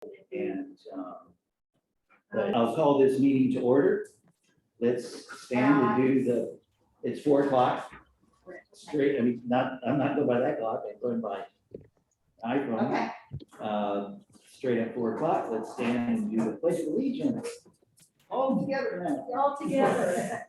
And but I'll call this meeting to order. Let's stand and do it's 4 o'clock. Straight, I mean, I'm not going by that clock, I'm going by iPhone. Okay. Straight at 4 o'clock, let's stand and do the Pledge of Allegiance. All together now. All together.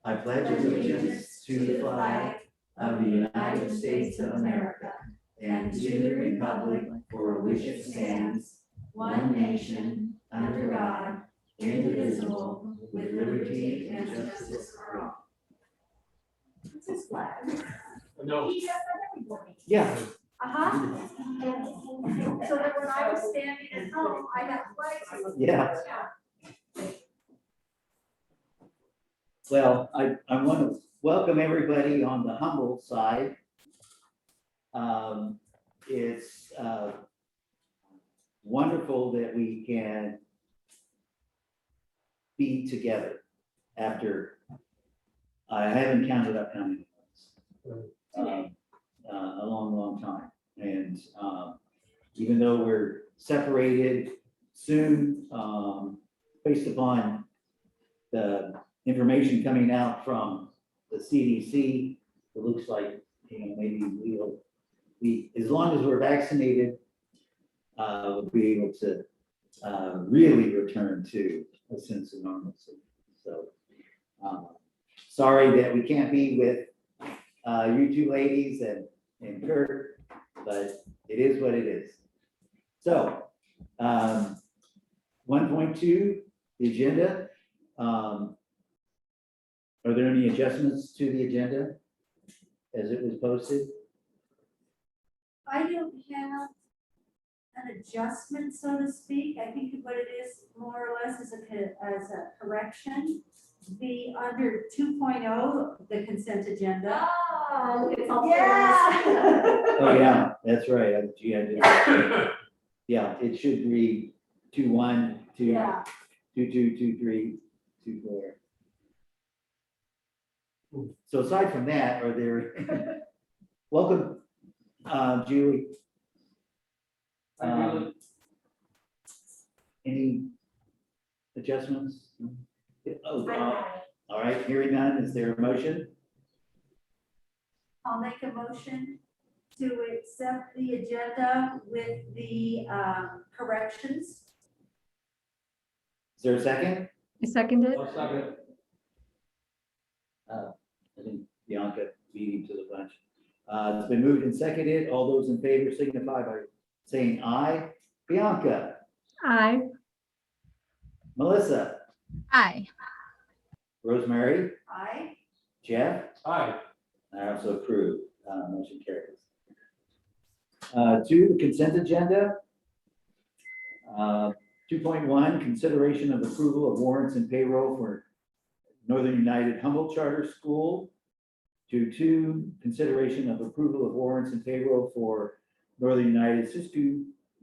I pledge allegiance to the flag of the United States of America and to the republic for which it stands, one nation, under God, indivisible, with liberty and justice for all. What's this flag? No. He does that every morning. Yeah. So that when I was standing at home, I got flags. Yeah. Well, I want to welcome everybody on the Humboldt side. It's wonderful that we can be together after, I haven't counted up how many months. A long time. And even though we're separated soon, based upon the information coming out from the CDC, it looks like, maybe we'll be, as long as we're vaccinated, we'll be able to really return to a sense of normalcy. So sorry that we can't be with you two ladies and Kurt, but it is what it is. So 1.2, the agenda. Are there any adjustments to the agenda as it was posted? I don't have an adjustment, so to speak. I think what it is more or less is a correction. The under 2.0, the consent agenda. Oh, it's all. Yeah. Oh, yeah, that's right. Gee, I did. Yeah, it should read 2.1, 2, Yeah. 2.2, 2.3, 2.4. So aside from that, are there, welcome, Julie. Any adjustments? Oh, all right, hearing none, is there a motion? I'll make a motion to accept the agenda with the corrections. Is there a second? I second it. I think Bianca beat him to the punch. It's been moved and seconded. All those in favor signify by saying aye. Bianca, Aye. Melissa, Aye. Rosemary, Aye. Jeff, Aye. I also approve. Motion carries. 2, the consent agenda. 2.1, consideration of approval of warrants and payroll for Northern United Humboldt Charter School. 2.2, consideration of approval of warrants and payroll for Northern United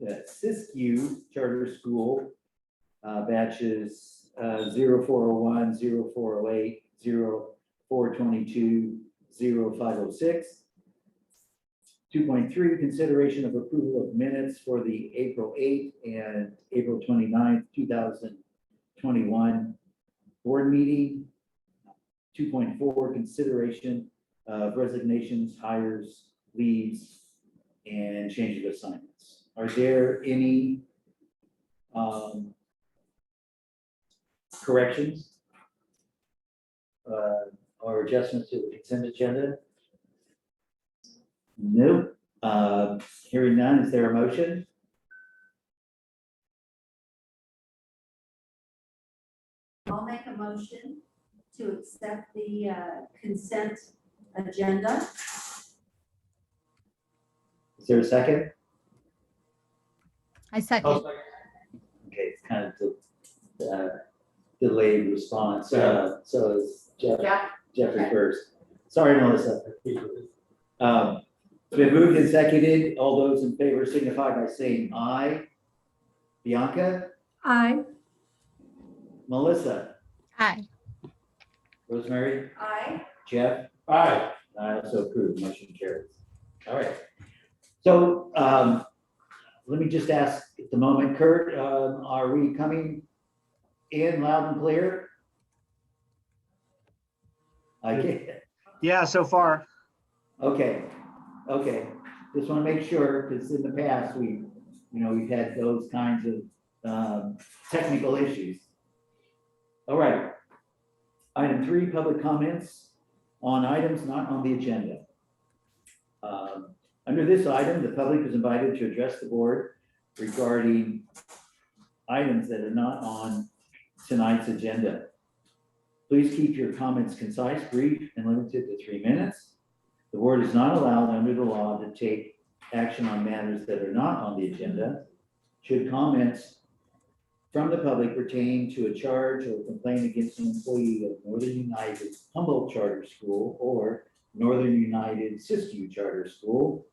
Siskiyou Charter School, batches 0401, 0408, 0422, 0506. 2.3, consideration of approval of minutes for the April 8th and April 29th, 2021 board meeting. 2.4, consideration of resignations, hires, leaves, and change of assignments. Are there any corrections or adjustments to the consent agenda? Nope. Hearing none, is there a motion? I'll make a motion to accept the consent agenda. Is there a second? I second. Okay, it's kind of delayed response. So it's Jeffrey first. Sorry, Melissa. It's been moved and seconded. All those in favor signify by saying aye. Bianca, Aye. Melissa, Aye. Rosemary, Aye. Jeff, Aye. I also approve. Motion carries. All right. So let me just ask at the moment, Kurt, are we coming in loud and clear? I can't, Yeah, so far. okay, just want to make sure, because in the past, we've had those kinds of technical issues. All right. Item 3, public comments on items not on the agenda. Under this item, the public is invited to address the board regarding items that are not on tonight's agenda. Please keep your comments concise, brief, and limited to 3 minutes. The board is not allowed under the law to take action on matters that are not on the agenda. Should comments from the public pertain to a charge or complaint against an employee of Northern United Humboldt Charter School or Northern United Siskiyou Charter School,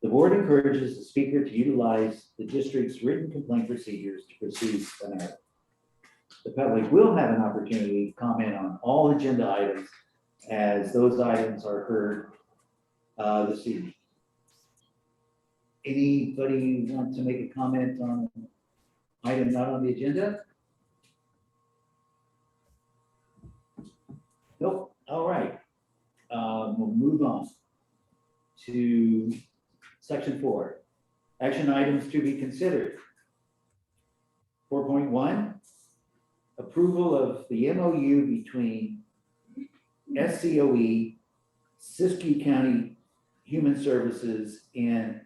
the board encourages the speaker to utilize the district's written complaint procedures to proceed the matter. The public will have an opportunity to comment on all agenda items as those items are heard this evening. Anybody want to make a comment on an item not on the agenda? Nope. All right. We'll move on to section 4. Action items to be considered. 4.1, approval of the MOU between SCOE, Siskiyou County Human Services, and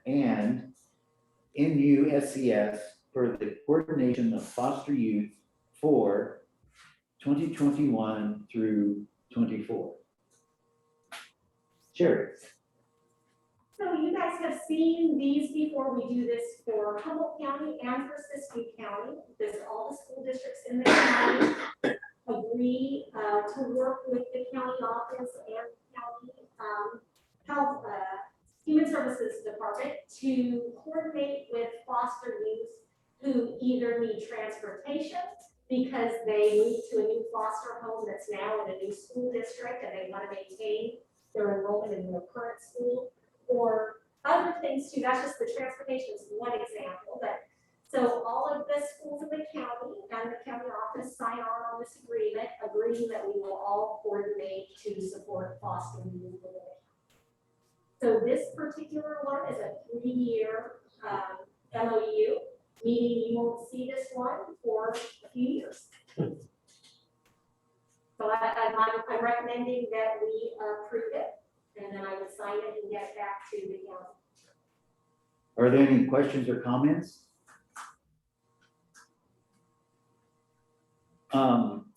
NUSCS for the coordination of foster youth for 2021 through 24. Sherry. So you guys have seen these before. We do this for Humboldt County and for Siskiyou County. This all the school districts in the county agree to work with the county office and county health human services department to coordinate with foster youth who either need transportation because they moved to a new foster home that's now in a new school district and they want to maintain their enrollment in their current school, or other things too. That's just the transportation is one example, but so all of the schools in the county and the county office sign on this agreement, agreeing that we will all coordinate to support foster youth. So this particular one is a 3-year MOU, meaning you won't see this one for a few years. So I'm recommending that we approve it, and then I would sign it and get it back to the county. Are there any questions or comments?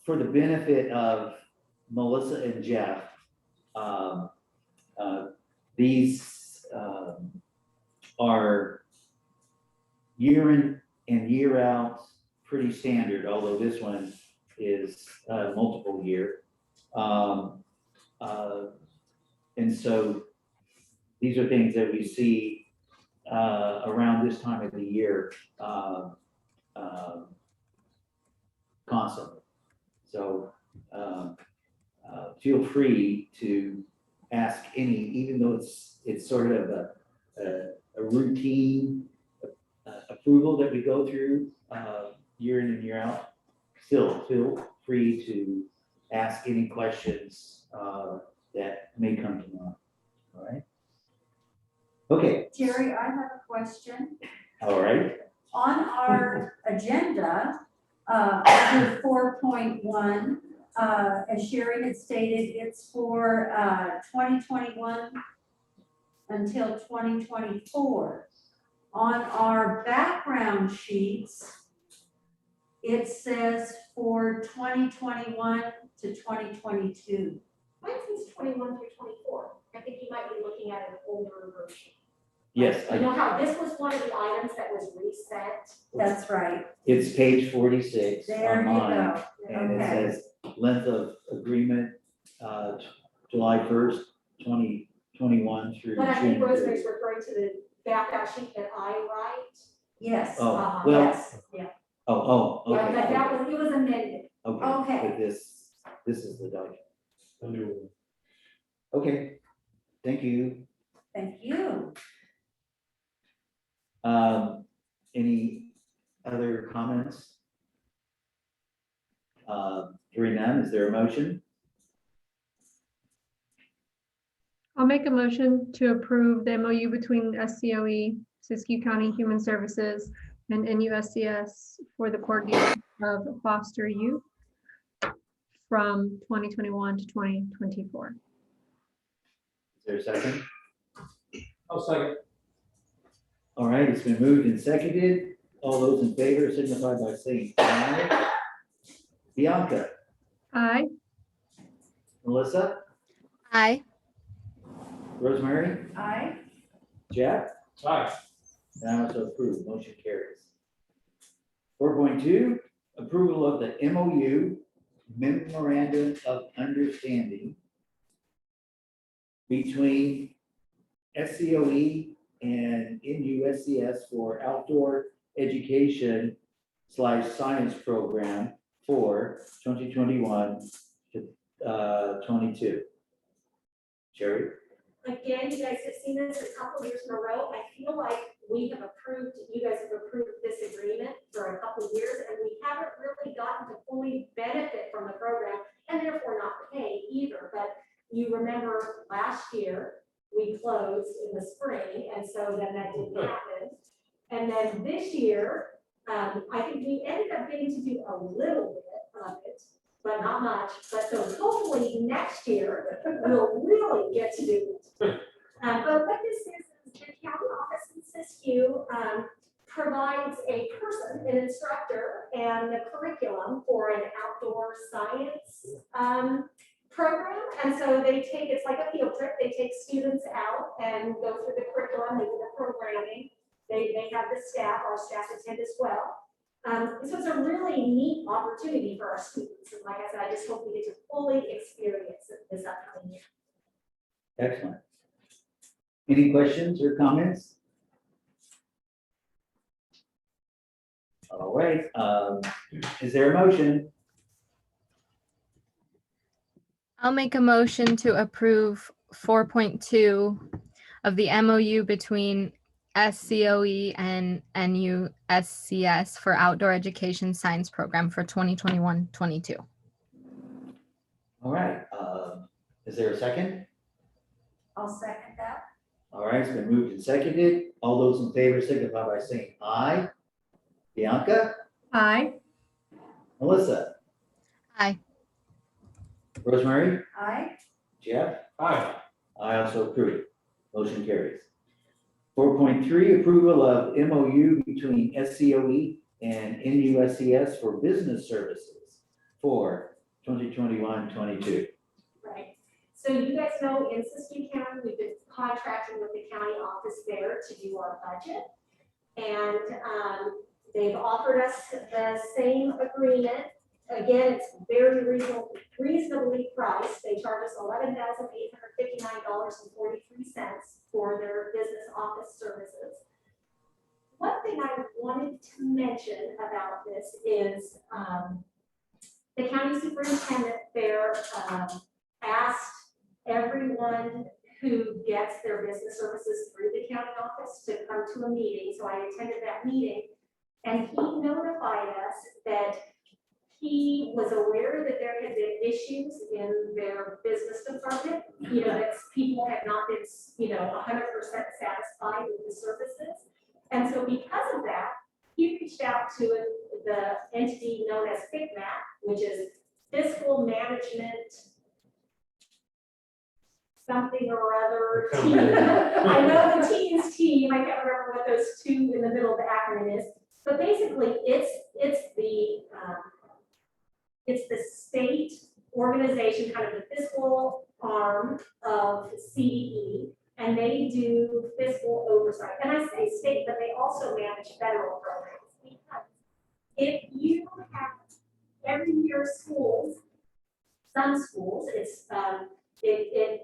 For the benefit of Melissa and Jeff, these are year in and year out, pretty standard, although this one is multiple year. And so these are things that we see around this time of the year constantly. So feel free to ask any, even though it's sort of a routine approval that we go through year in and year out. Still feel free to ask any questions that may come to mind. All right. Okay. Jerry, I have a question. All right. On our agenda, under 4.1, as Sherry had stated, it's for 2021 until 2024. On our background sheets, it says for 2021 to 2022. Mine says 21 through 24. I think you might be looking at an older version. Yes, You know how this was one of the items that was reset? That's right. it's page 46 There you online, go. and it Okay. says length of agreement, July 1st, 2021 through But I think June 30th. Rosemary's referring to the backup sheet that I write. Yes. Oh, well, Yes. Yeah. oh, Yeah, okay. but that was, it was amended. Okay. But this is the document. Okay, thank you. Thank you. Any other comments? Hearing none, is there a motion? I'll make a motion to approve the MOU between SCOE, Siskiyou County Human Services, and NUSCS for the coordination of foster youth from 2021 to 2024. Is there a second? I'll second. All right, it's been moved and seconded. All those in favor signify by saying aye. Bianca, Aye. Melissa, Aye. Rosemary, Aye. Jeff, Aye. and I also approve, motion carries. 4.2, approval of the MOU, Memorandum of Understanding between SCOE and NUSCS for outdoor education / science program for 2021 to 22. Sherry? Again, you guys have seen this a couple years in a row. I feel like you guys have approved this agreement for a couple of years, and we haven't really gotten to fully benefit from the program, and therefore not pay either. But you remember last year, we closed in the spring, and so then that didn't happen. And then this year, I think we ended up getting to do a little bit of it, but not much. But so hopefully next year, we'll really get to do it. But what this is the county office in Siskiyou provides a person, an instructor, and the curriculum for an outdoor science program. And so it's like a field trip. They take students out and go through the curriculum, they do the programming. They have the staff, our staff attend as well. So it's a really neat opportunity for our students. And like I said, I just hope we get to fully experience it this upcoming year. Excellent. Any questions or comments? All right, is there a motion? I'll make a motion to approve 4.2 of the MOU between SCOE and NUSCS for outdoor education science program for 2021-22. All right, is there a second? I'll second that. All right, it's been moved and seconded. All those in favor signify by saying aye. Bianca, Aye. Melissa, Aye. Rosemary, Aye. Jeff, Aye. I also approve. Motion carries. 4.3, approval of MOU between SCOE and NUSCS for business services for 2021-22. Right. So you guys know in Siskiyou County, we've been contracting with the county office there to do our budget. And they've offered us the same agreement. Again, it's very reasonably priced. They charge us $11,859.43 for their business office services. One thing I wanted to mention about this is the county superintendent there asked everyone who gets their business services through the county office to come to a meeting. So I attended that meeting, and he notified us that he was aware that there had been issues in their business department, that people had not been, 100% satisfied with the services. And so because of that, he reached out to the entity known as FICMAT, which is Fiscal Management something or other team. I know the team's team, I can't remember what those two in the middle of the acronym is, but basically it's the state organization, kind of the fiscal arm of CDE, and they do fiscal oversight. And I say state, but they also manage federal programs. Because if you have every year schools, some schools, it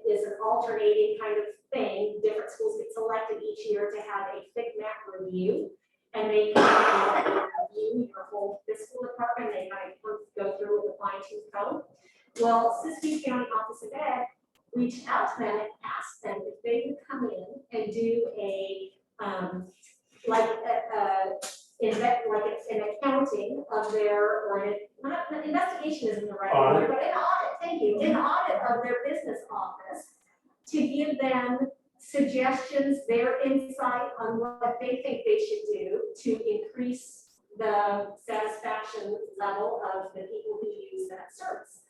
is an alternating kind of thing. Different schools get selected each year to have a FICMAT review. And they kind of review your whole fiscal department. They kind of go through with a fine-tooth comb. Well, Siskiyou County Office of Ed reached out to them and asked them if they would come in and do a accounting of their, or not, investigation isn't the right Audit. word, but an audit, thank you, an audit of their business office to give them suggestions, their insight on what they think they should do to increase the satisfaction level of the people who use that service.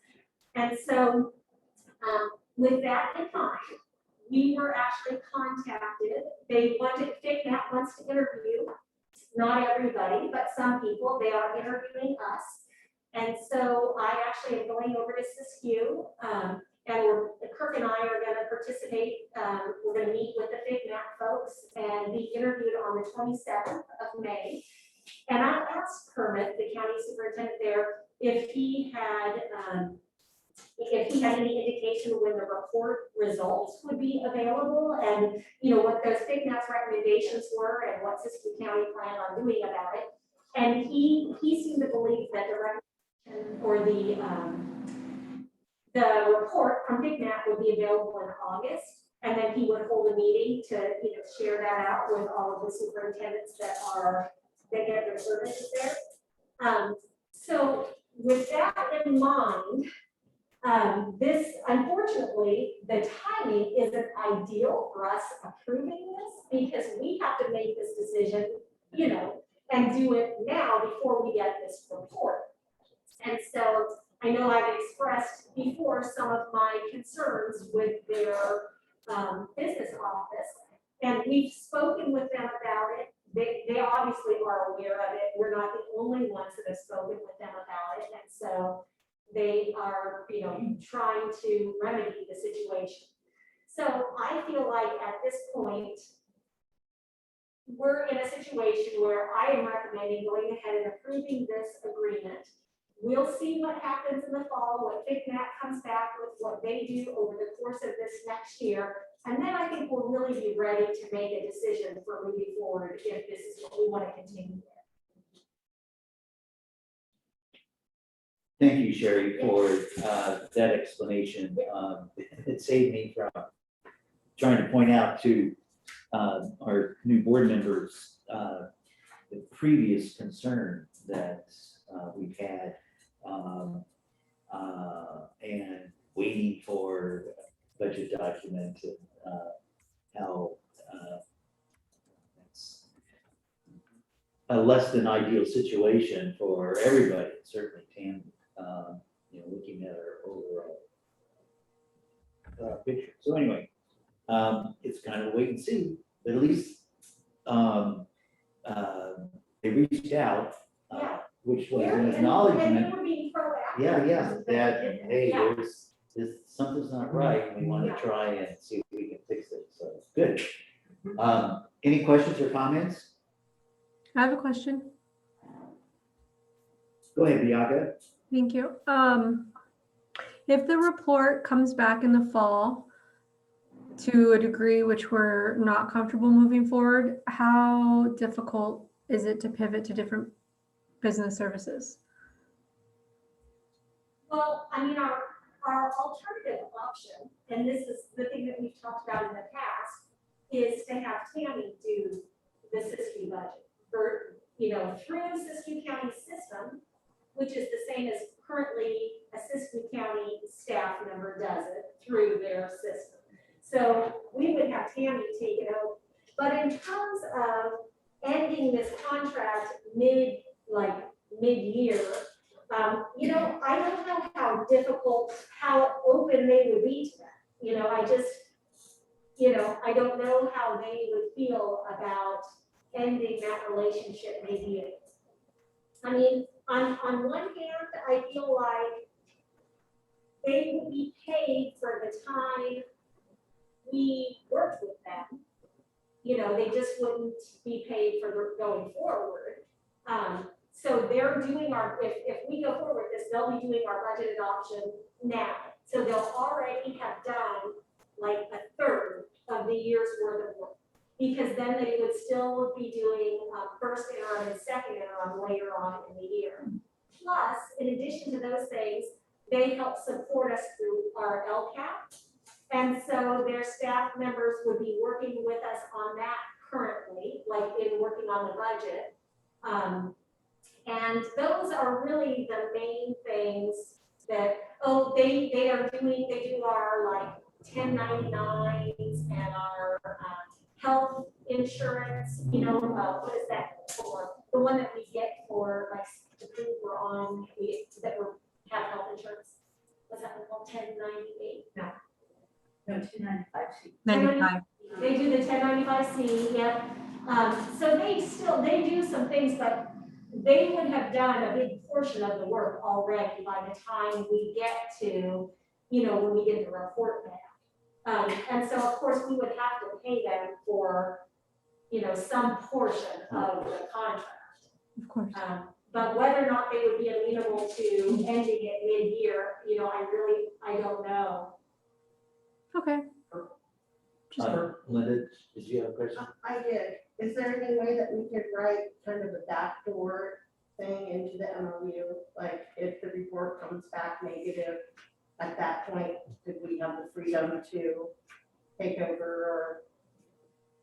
And so, with that in mind, we were actually contacted. FICNAT wants to interview, not everybody, but some people. They are interviewing us. And so I actually am going over to Siskiyou, and Kirk and I are going to participate. We're going to meet with the FICNAT folks and be interviewed on the 27th of May. And I asked Kermit, the county superintendent there, if he had any indication when the report results would be available, and what those FICNAT's recommendations were and what Siskiyou County planned on doing about it. And he seemed to believe that the recommendation or the report from FICNAT would be available in August, and then he would hold a meeting to share that out with all of the superintendents that get their services there. So with that in mind, this, unfortunately, the timing isn't ideal for us approving this because we have to make this decision, and do it now before we get this report. And so I know I've expressed before some of my concerns with their business office, and we've spoken with them about it. They obviously are aware of it. We're not the only ones that have spoken with them about it, and so they are, trying to remedy the situation. So I feel like at this point, we're in a situation where I am recommending going ahead and approving this agreement. We'll see what happens in the fall, what FICNAT comes back with, what they do over the course of this next year. And then I think we'll really be ready to make a decision for moving forward if this is what we want to continue with. Thank you, Sherry, for that explanation. It saved me from trying to point out to our new board members the previous concern that we've had and waiting for budget document and how it's a less than ideal situation for everybody, certainly Tam, looking at our overall picture. So anyway, it's kind of a wait and see, but at least they reached out, which was an acknowledgement. And they were being proactive. Yeah, that, hey, Yeah. something's not right, and we want to try and see if we can fix it, so good. Any questions or comments? I have a question. Go ahead, Bianca. Thank you. If the report comes back in the fall to a degree which we're not comfortable moving forward, how difficult is it to pivot to different business services? Well, I mean, our alternative option, and this is the thing that we've talked about in the past, is to have Tammy do the Siskiyou budget for, through Siskiyou County system, which is the same as currently a Siskiyou County staff member does it through their system. So we would have Tammy take it over. But in terms of ending this contract mid-year, I don't know how open they would be to that. I don't know how they would feel about ending that relationship mid-year. I mean, on one hand, I feel like they would be paid for the time we worked with them. They just wouldn't be paid for going forward. So they're doing if we go forward with this, they'll be doing our budget adoption now. So they'll already have done like a third of the year's worth of work. Because then they would still be doing first interim and second interim later on in the year. Plus, in addition to those things, they help support us through our LCAP. And so their staff members would be working with us on that currently, like in working on the budget. And those are really the main things that, they do our like 1099s and our health insurance, what is that for? The one that we get for like to prove we're on, have health insurance. What's that one called, 1098? No. No, 295C. 95. They do the 1095C, yep. So they do some things, but they would have done a big portion of the work already by the time we get to, when we get the report back. And so of course we would have to pay them for, some portion of the contract. Of course. But whether or not they would be amenable to ending it mid-year, I don't know. Okay. Linda, did you have a question? I did. Is there any way that we could write kind of a backdoor thing into the MOU? Like if the report comes back negative, at that point, could we have the freedom to take over or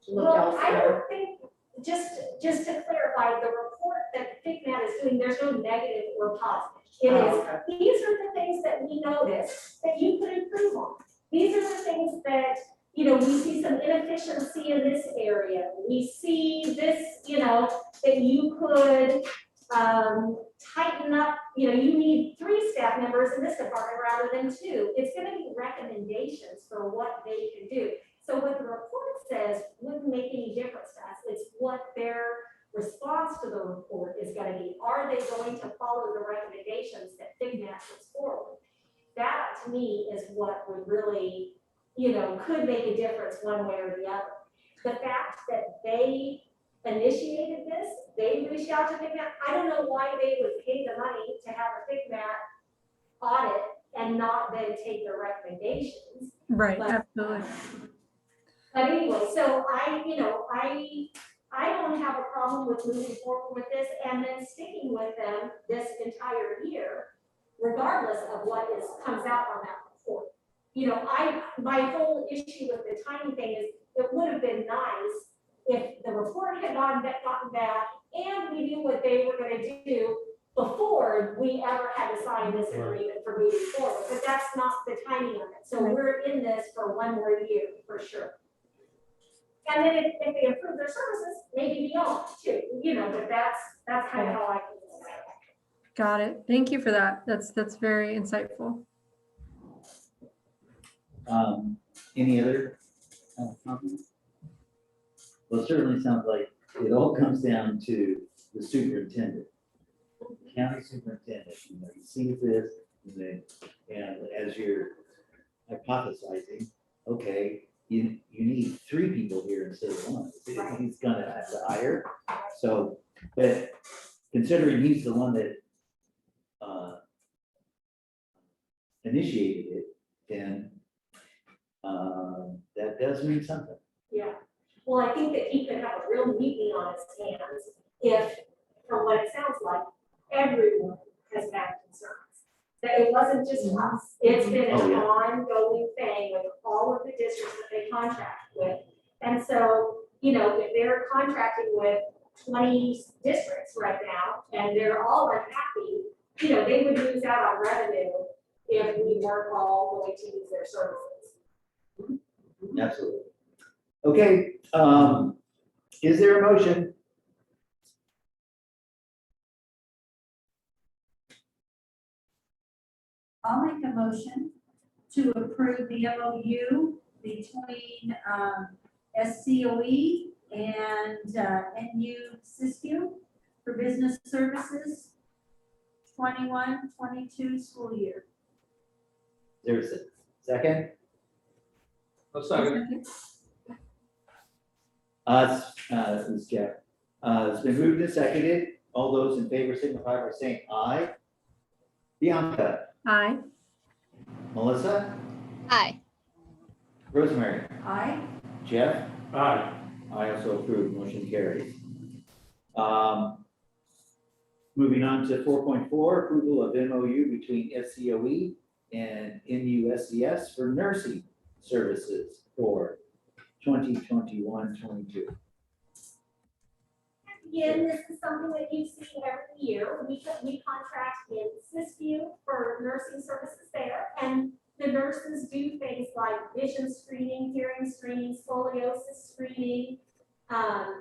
look Well, I elsewhere? don't think, just to clarify, the report that FICMAT is doing, there's no negative or positive. It is, Okay. these are the things that we notice that you could improve on. These are the things that, we see some inefficiency in this area. We see this, that you could tighten up, you need 3 staff members in this department rather than 2. It's gonna be recommendations for what they can do. So what the report says wouldn't make any difference to us. It's what their response to the report is gonna be. Are they going to follow the recommendations that FIGMAT puts forward? That, to me, is what would really, could make a difference one way or the other. The fact that they initiated this, they reached out to FIGMAT. I don't know why they would pay the money to have a FIGMAT audit and not then take their recommendations. Right, But- absolutely. But anyway, so I don't have a problem with moving forward with this and then sticking with them this entire year, regardless of what comes out on that report. My whole issue with the timing thing is, it would have been nice if the report had gotten back and we knew what they were gonna do before we ever had to sign this agreement for moving forward, but that's not the timing of it. So we're in this for 1 more year, for sure. And then if they improve their services, maybe beyond too, but that's kind of how I feel about it. Got it. Thank you for that. That's very insightful. Any other comments? Well, it certainly sounds like it all comes down to the superintendent, county superintendent. He sees this, and as you're hypothesizing, okay, you need 3 people here instead of 1. He's gonna have to hire. So, but considering he's the one that initiated it, then that does mean something. Yeah, well, I think that he could have a real meeting on his hands if, from what it sounds like, everyone has had concerns. That it wasn't just us, it's been an Oh, yeah. ongoing thing with all of the districts that they contract with. And so, if they're contracting with 20 districts right now, and they're all unhappy, they would lose out on revenue if we weren't all going to use their services. Absolutely. Okay, is there a motion? I'll make a motion to approve the MOU between SCOE and NUCS for business services 21-22 school year. There's a second. A second. This is Jeff. It's been moved and seconded. All those in favor signify by saying aye. Bianca, Aye. Melissa, Aye. Rosemary, Aye. Jeff, Aye. I also approve, motion carries. Moving on to 4.4, approval of MOU between SCOE and NUSCS for nursing services for 2021-22. again, this is something that you've seen every year. We contract in Siskiyou for nursing services there, and the nurses do things like vision screening, hearing screening, scoliosis screening, I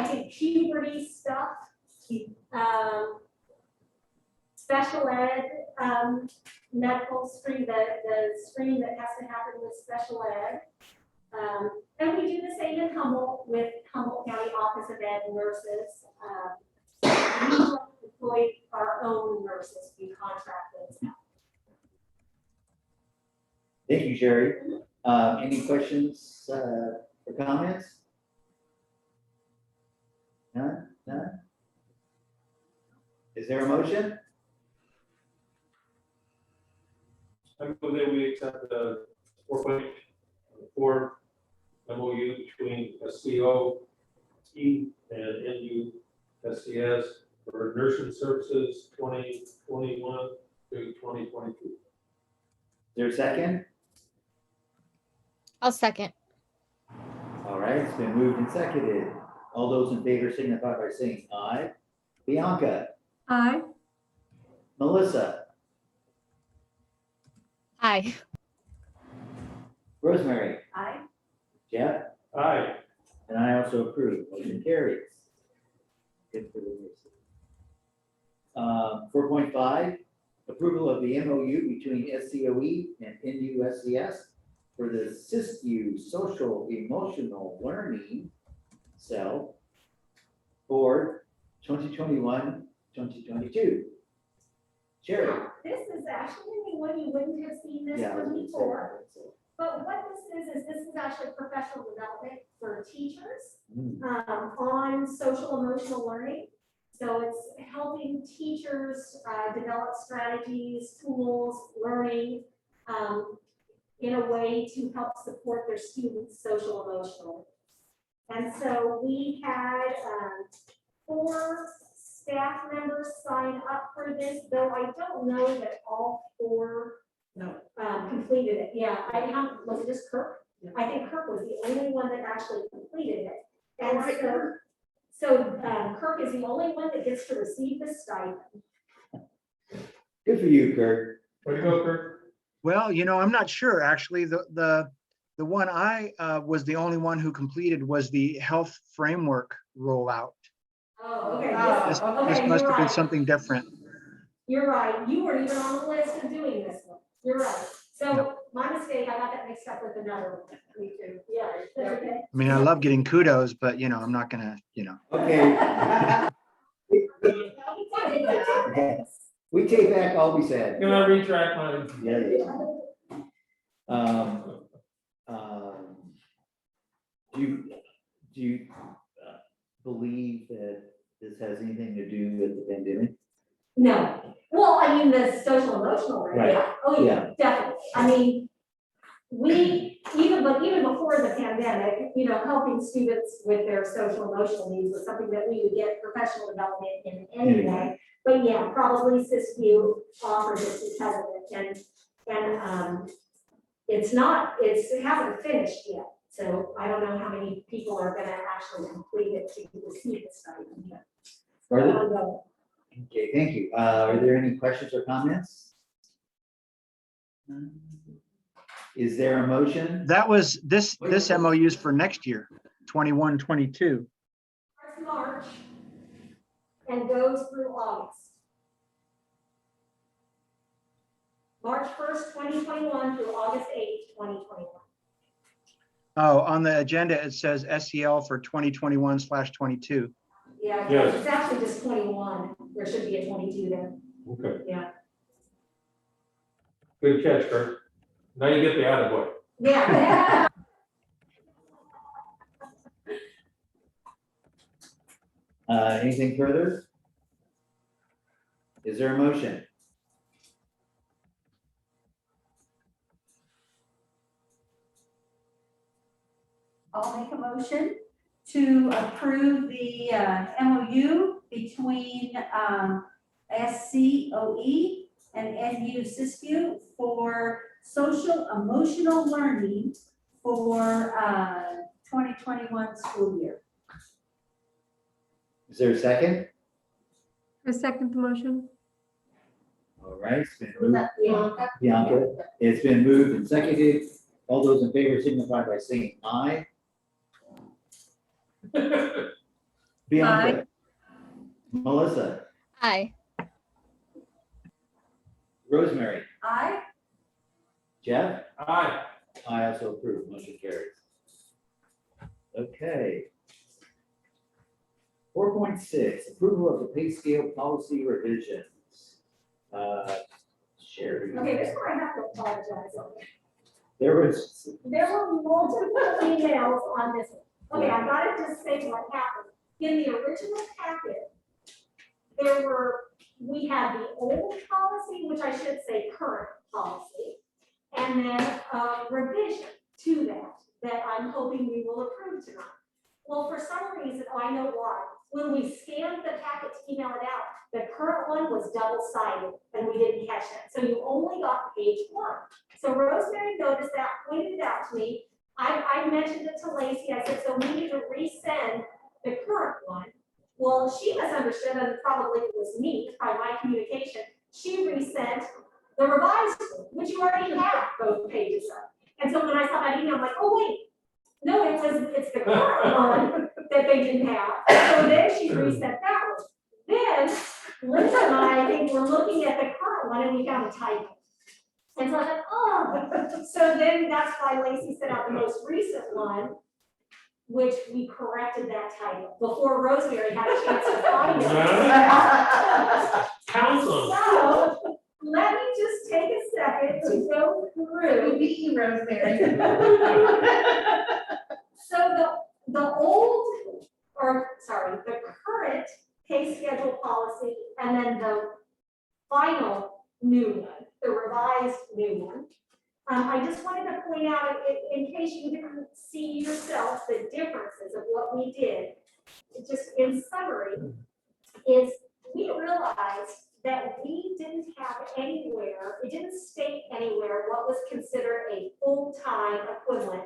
think puberty stuff, special ed, medical screen, the screening that has to happen with special ed. And we do the same in Humboldt with Humboldt County Office of Ed nurses. We employ our own nurses, we contract those out. Thank you, Sherry. Any questions or comments? None? None? Is there a motion? I move that we accept the 4.4 MOU between SCOE and NUSCS for nursing services 2021 to 2022. Is there a second? I'll second. All right, it's been moved and seconded. All those in favor signify by saying aye. Bianca, Aye. Melissa, Aye. Rosemary, Aye. Jeff, Aye. and I also approve. Motion carries. Good for the nurses. 4.5, approval of the MOU between SCOE and NUSCS for the Siskiyou Social Emotional Learning Cell for 2021-2022. Sherry. This is actually the one you wouldn't have seen this Yeah, I was one gonna say before. that. But what this is actually professional development for teachers Mm. on social emotional learning. So it's helping teachers develop strategies, tools, learning in a way to help support their students social emotionally. And so we had 4 staff members sign up for this, though I don't know that all 4 completed it. Yeah, I haven't, was it just Kirk? I think Kirk was the only one that actually completed it. And so Kirk is the only one that gets to receive the stipend. Good for you, Kurt. Way to go, Kirk. Well, I'm not sure, actually. The one I was the only one who completed was the health framework rollout. Oh, okay. This Okay, must you're have been right. something different. You're right. You weren't even on the list of doing this one. You're right. So No. my mistake, I got that mixed up with another one. Me too. Yeah. That's okay. I mean, I love getting kudos, but I'm not gonna, Okay. We take back all we said. Can I retract mine? Yeah. Do you believe that this has anything to do with the pandemic? No. Well, I mean, the social emotional, Right. yeah. Oh, yeah, definitely. I mean, even before the pandemic, helping students with their social emotional needs was something that we would get professional development in anyway. But yeah, probably Siskiyou offered it because of it, and it hasn't finished yet. So I don't know how many people are gonna actually complete it to receive the stipend yet. Are there- Okay, thank you. Are there any questions or comments? Is there a motion? that was this MOU is for next year, 21, 22. Starts March and goes through August. March 1st, 2021 through August 8th, 2021. Oh, on the agenda, it says SEL for 2021/22. Yeah, Yes. it's actually just 21. There should be a 22 there. Okay. Yeah. Good catch, Kirk. Now you get the attaboy. Yeah. Anything further? Is there a motion? I'll make a motion to approve the MOU between SCOE and NU Siskiyou for social emotional learning for 2021 school year. Is there a second? I second the motion. All right, it's been Was moved. that Bianca? Bianca, it's been moved and seconded. All those in favor signify by saying aye. Bianca. Melissa, Aye. Rosemary, I, Jeff, Aye. I also approve, motion carries. Okay. 4.6, approval of the pay scale policy revisions. Sherry. Okay, this is where I have to apologize. There was, There were multiple emails on this. Okay, I gotta just say what happened. In the original packet, we had the old policy, which I should say current policy, and then a revision to that I'm hoping we will approve tonight. Well, for some reason, I know why, when we scanned the packet to email it out, the current one was double-sided, and we didn't catch that. So you only got page 1. So Rosemary noticed that, pointed it out to me. I mentioned it to Lacey. I said, so we need to resend the current one. Well, she misunderstood, and probably it was me by my communication. She resent the revised one, which you already have both pages of. And so when I saw that email, I'm like, oh, wait. No, it's the current one that they didn't have. So then she reset that one. Then Linda and I think were looking at the current one and we found a typo. And so I thought, oh, so then that's why Lacey sent out the most recent one, which we corrected that typo before Rosemary had a chance to find it. Council. So let me just take a second to go through. beat you, Rosemary. So the current pay schedule policy, and then the final new one, the revised new one. I just wanted to point out, in case you didn't see yourself, the differences of what we did. Just in summary, is we realized that we didn't have anywhere, it didn't state anywhere what was considered a full-time equivalent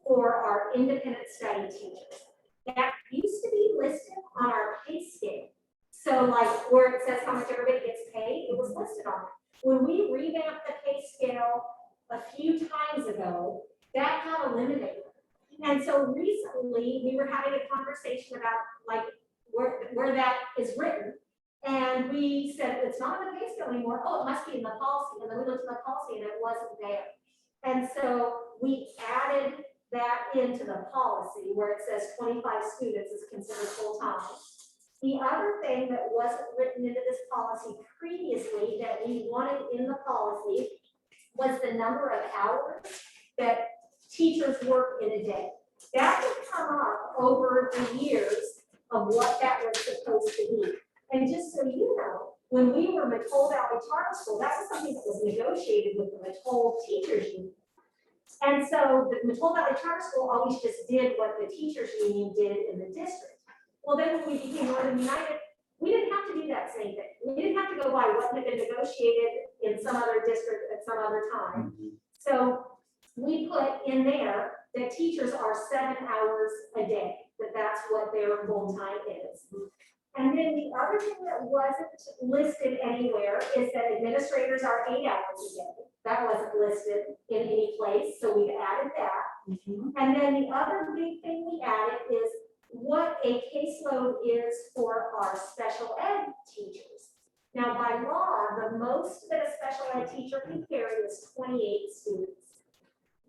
for our independent study teachers. That used to be listed on our pay scale. So like where it says how much everybody gets paid, it was listed on it. When we revamped the pay scale a few times ago, that got eliminated. And so recently we were having a conversation about like where that is written. And we said, it's not in the pay scale anymore. Oh, it must be in the policy. And then we looked at the policy and it wasn't there. And so we added that into the policy where it says 25 students is considered full-time. The other thing that wasn't written into this policy previously that we wanted in the policy was the number of hours that teachers work in a day. That would come up over the years of what that was supposed to be. And just so you know, when we were Matole Valley Charter School, that was something that was negotiated with the Matole Teachers Union. And so the Matole Valley Charter School always just did what the teachers union did in the district. Well, then when we became Northern United, we didn't have to do that same thing. We didn't have to go by what had been negotiated in some other district at some other time. So we put in there that teachers are 7 hours a day, that's what their full time is. And then the other thing that wasn't listed anywhere is that administrators are 8 hours a day. That wasn't listed in any place, so we've added that. And then the other big thing we added is what a caseload is for our special ed teachers. Now, by law, the most that a special ed teacher can carry is 28 students.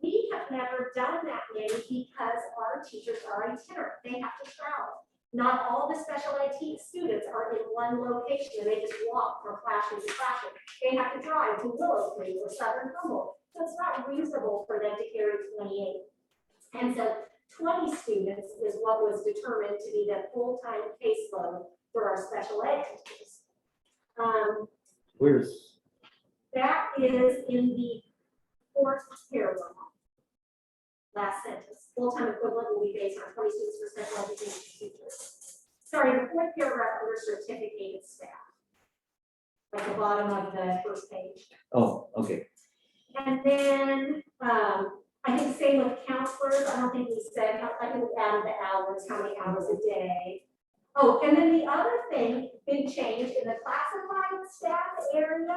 We have never done that many because our teachers are itinerant. They have to travel. Not all the special ed students are in one location and they just walk from classroom to classroom. They have to drive to Willow Creek or Southern Humboldt. So it's not reasonable for them to carry 28. And so 20 students is what was determined to be the full-time caseload for our special ed teachers. where's, That is in the 4th paragraph. Last sentence, full-time equivalent will be based on 20 students for special education teachers. Sorry, the 4th paragraph under certificated staff. At the bottom of the first page. oh, okay. And then, I think same with counselors. I don't think we said, I think we added the hours, how many hours a day. Oh, and then the other thing, big change in the classified staff area.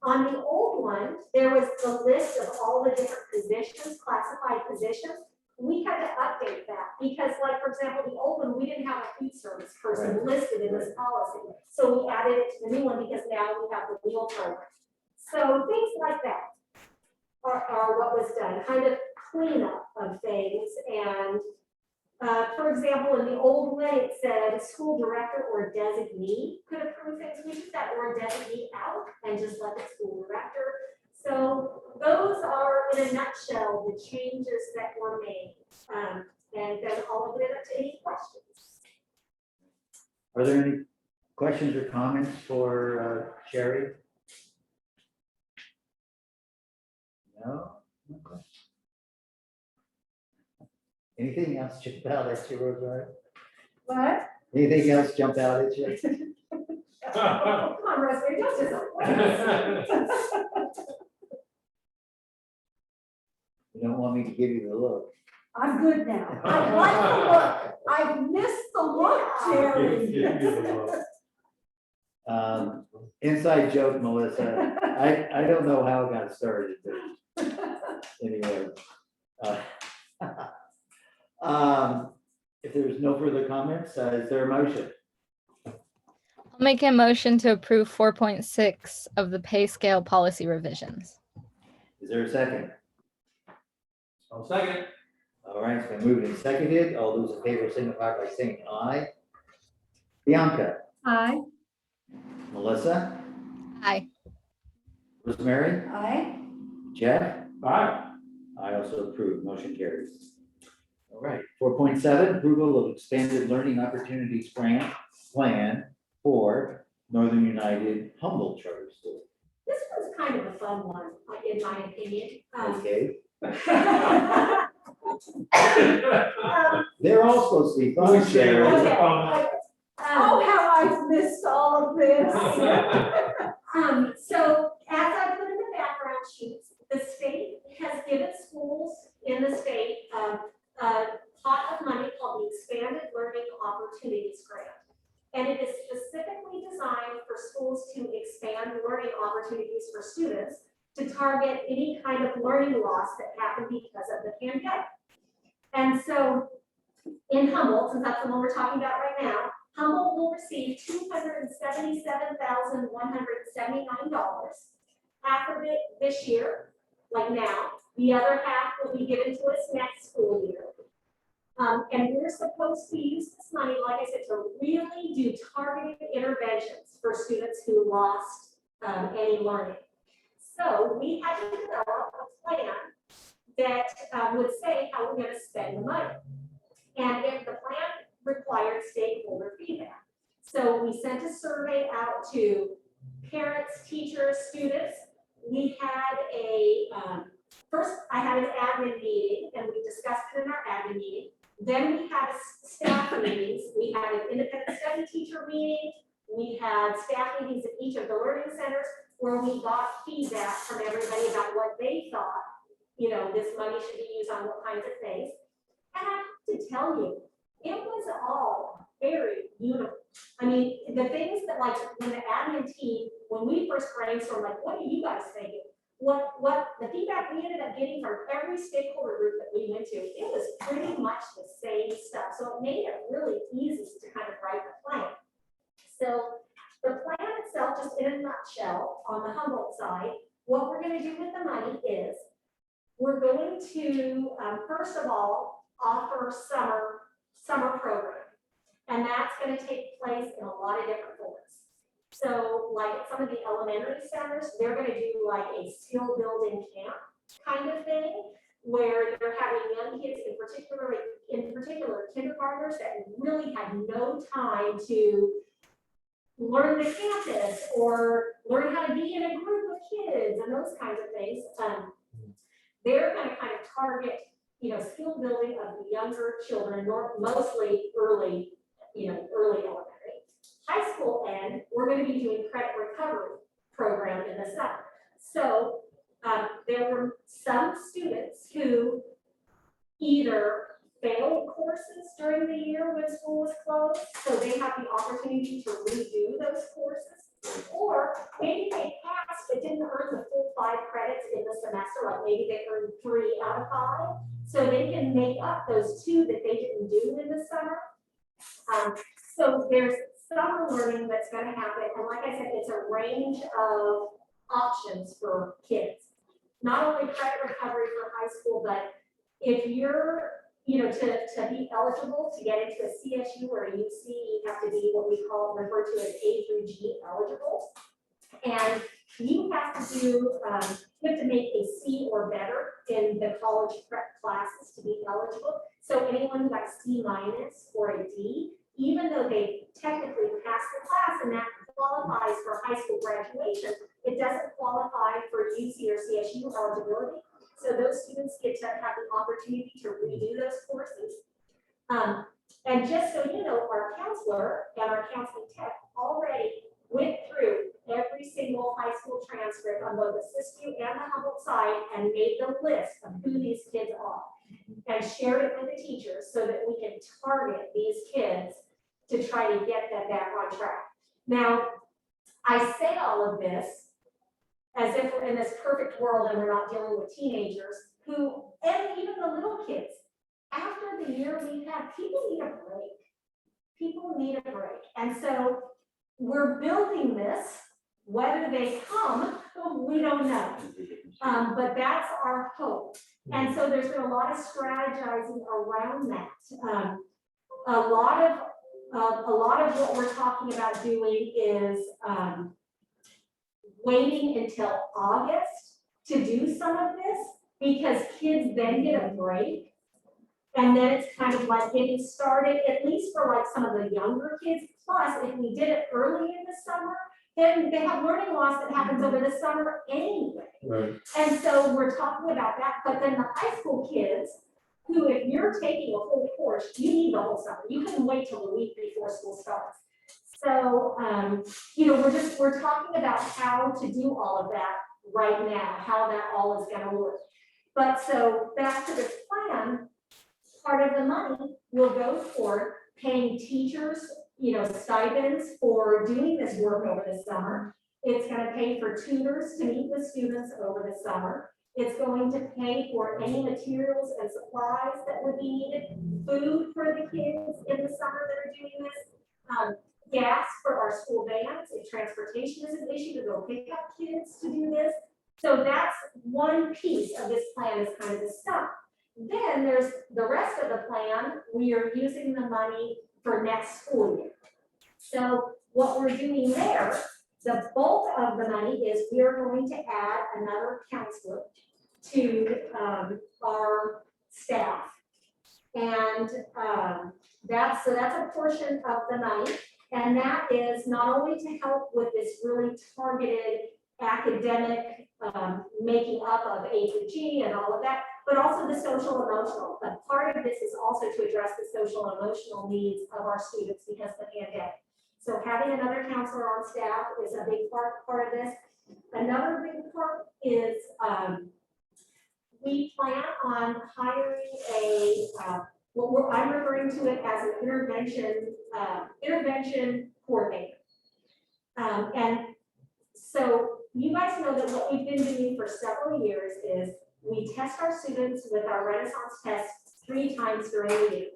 On the old one, there was the list of all the different positions, classified positions. We had to update that because, like, for example, the old one, we didn't have a food service person Right. listed in this policy. So we added it to the new one because now we have the meal program. So things like that are what was done, kind of cleanup of things. And for example, in the old way, it said school director or designee could approve things. We took that or designee out and just let the school director. So those are, in a nutshell, the changes that were made. And then I'll open it up to any questions. Are there any questions or comments for Sherry? No? Okay. Anything else jump out at you, Rosemary? What? Anything else jump out at you? Come on, Rosemary, don't disappoint. You don't want me to give you the look. I'm good now. I like the look. I missed the look, Jerry. Inside joke, Melissa. I don't know how it got started, but anyway. If there's no further comments, is there a motion? I'll make a motion to approve 4.6 of the pay scale policy revisions. Is there a second? I'll second. All right, it's been moved and seconded. All those in favor signify by saying aye. Bianca, Aye. Melissa, Aye. Rosemary, Aye. Jeff? Aye. I also approve, motion carries. All right, 4.7, approval of expanded learning opportunities grant plan for Northern United Humboldt Charter School. This one's kind of a fun one, in my opinion. Okay, Um, they're all supposed to be fun, Sherry. Okay. Oh, how I've missed all of this. So as I put in the background sheets, the state has given schools in the state a pot of money called the Expanded Learning Opportunities Grant. And it is specifically designed for schools to expand learning opportunities for students to target any kind of learning loss that happened because of the pandemic. And so in Humboldt, since that's the one we're talking about right now, Humboldt will receive $277,179. Half of it this year, like now. The other half will be given to us next school year. And we're supposed to use this money, like I said, to really do targeted interventions for students who lost any learning. So we had to develop a plan that would say how we're going to spend the money. And if the plan required stakeholder feedback. So we sent a survey out to parents, teachers, students. We had first I had an admin meeting and we discussed it in our admin meeting. Then we had staff meetings. We had an independent study teacher meeting. We had staff meetings at each of the learning centers where we got feedback from everybody about what they thought, this money should be used on what kinds of things. And I have to tell you, it was all very beautiful. I mean, the things that, like, when the admin team, when we first brainstormed, like, what are you guys thinking? What the feedback we ended up getting from every stakeholder group that we went to, it was pretty much the same stuff. So it made it really easy to kind of write the plan. So the plan itself, just in a nutshell, on the Humboldt side, what we're going to do with the money is we're going to, first of all, offer summer program. And that's going to take place in a lot of different forms. So like at some of the elementary centers, they're going to do like a skill building camp kind of thing, where they're having young kids, in particular kindergartners that really had no time to learn the campus or learn how to be in a group of kids and those kinds of things. They're going to kind of target, skill building of the younger children, mostly early elementary. High school end, we're going to be doing credit recovery program in the summer. So there were some students who either failed courses during the year when school was closed, so they have the opportunity to redo those courses. Or maybe they passed but didn't earn the full 5 credits in the semester, like maybe they earned 3 out of 5. So they can make up those 2 that they didn't do in the summer. So there's summer learning that's going to happen. And like I said, it's a range of options for kids. Not only credit recovery for high school, but if you're, to be eligible to get into a CSU or a UC, you have to be what we refer to as A through G eligible. And you have to do, you have to make a C or better in the college prep classes to be eligible. So anyone who got C- or a D, even though they technically passed the class and that qualifies for high school graduation, it doesn't qualify for UC or CSU eligibility. So those students get to have the opportunity to redo those courses. And just so you know, our counselor and our counseling tech already went through every single high school transcript on both the Siskiyou and the Humboldt side and made the list of who these kids are and shared it with the teachers so that we can target these kids to try to get them back on track. Now, I say all of this as if we're in this perfect world and we're not dealing with teenagers who, and even the little kids, after the year we've had, people need a break. People need a break. And so we're building this, whether they come, we don't know. But that's our hope. And so there's been a lot of strategizing around that. A lot of what we're talking about doing is waiting until August to do some of this because kids then get a break. And then it's kind of like getting started, at least for like some of the younger kids. Plus, if we did it early in the summer, then they have learning loss that happens over the summer anyway. Right. And so we're talking about that. But then the high school kids, who if you're taking a whole course, you need the whole summer. You couldn't wait till the week before school starts. So, we're talking about how to do all of that right now, how that all is going to work. But so back to this plan, part of the money will go toward paying teachers, stipends for doing this work over the summer. It's going to pay for tutors to meet with students over the summer. It's going to pay for any materials and supplies that would be needed, food for the kids in the summer that are doing this, gas for our school vans, if transportation is an issue to go pick up kids to do this. So that's one piece of this plan is kind of the stuff. Then there's the rest of the plan. We are using the money for next school year. So what we're doing there, the bulk of the money is we are going to add another counselor to our staff. And that's a portion of the money. And that is not only to help with this really targeted academic making up of A through G and all of that, but also the social emotional. But part of this is also to address the social emotional needs of our students because of the pandemic. So having another counselor on staff is a big part of this. Another big part is we plan on hiring I'm referring to it as an intervention coordinator. And so you guys know that what we've been doing for several years is we test our students with our Renaissance tests 3 times during the year.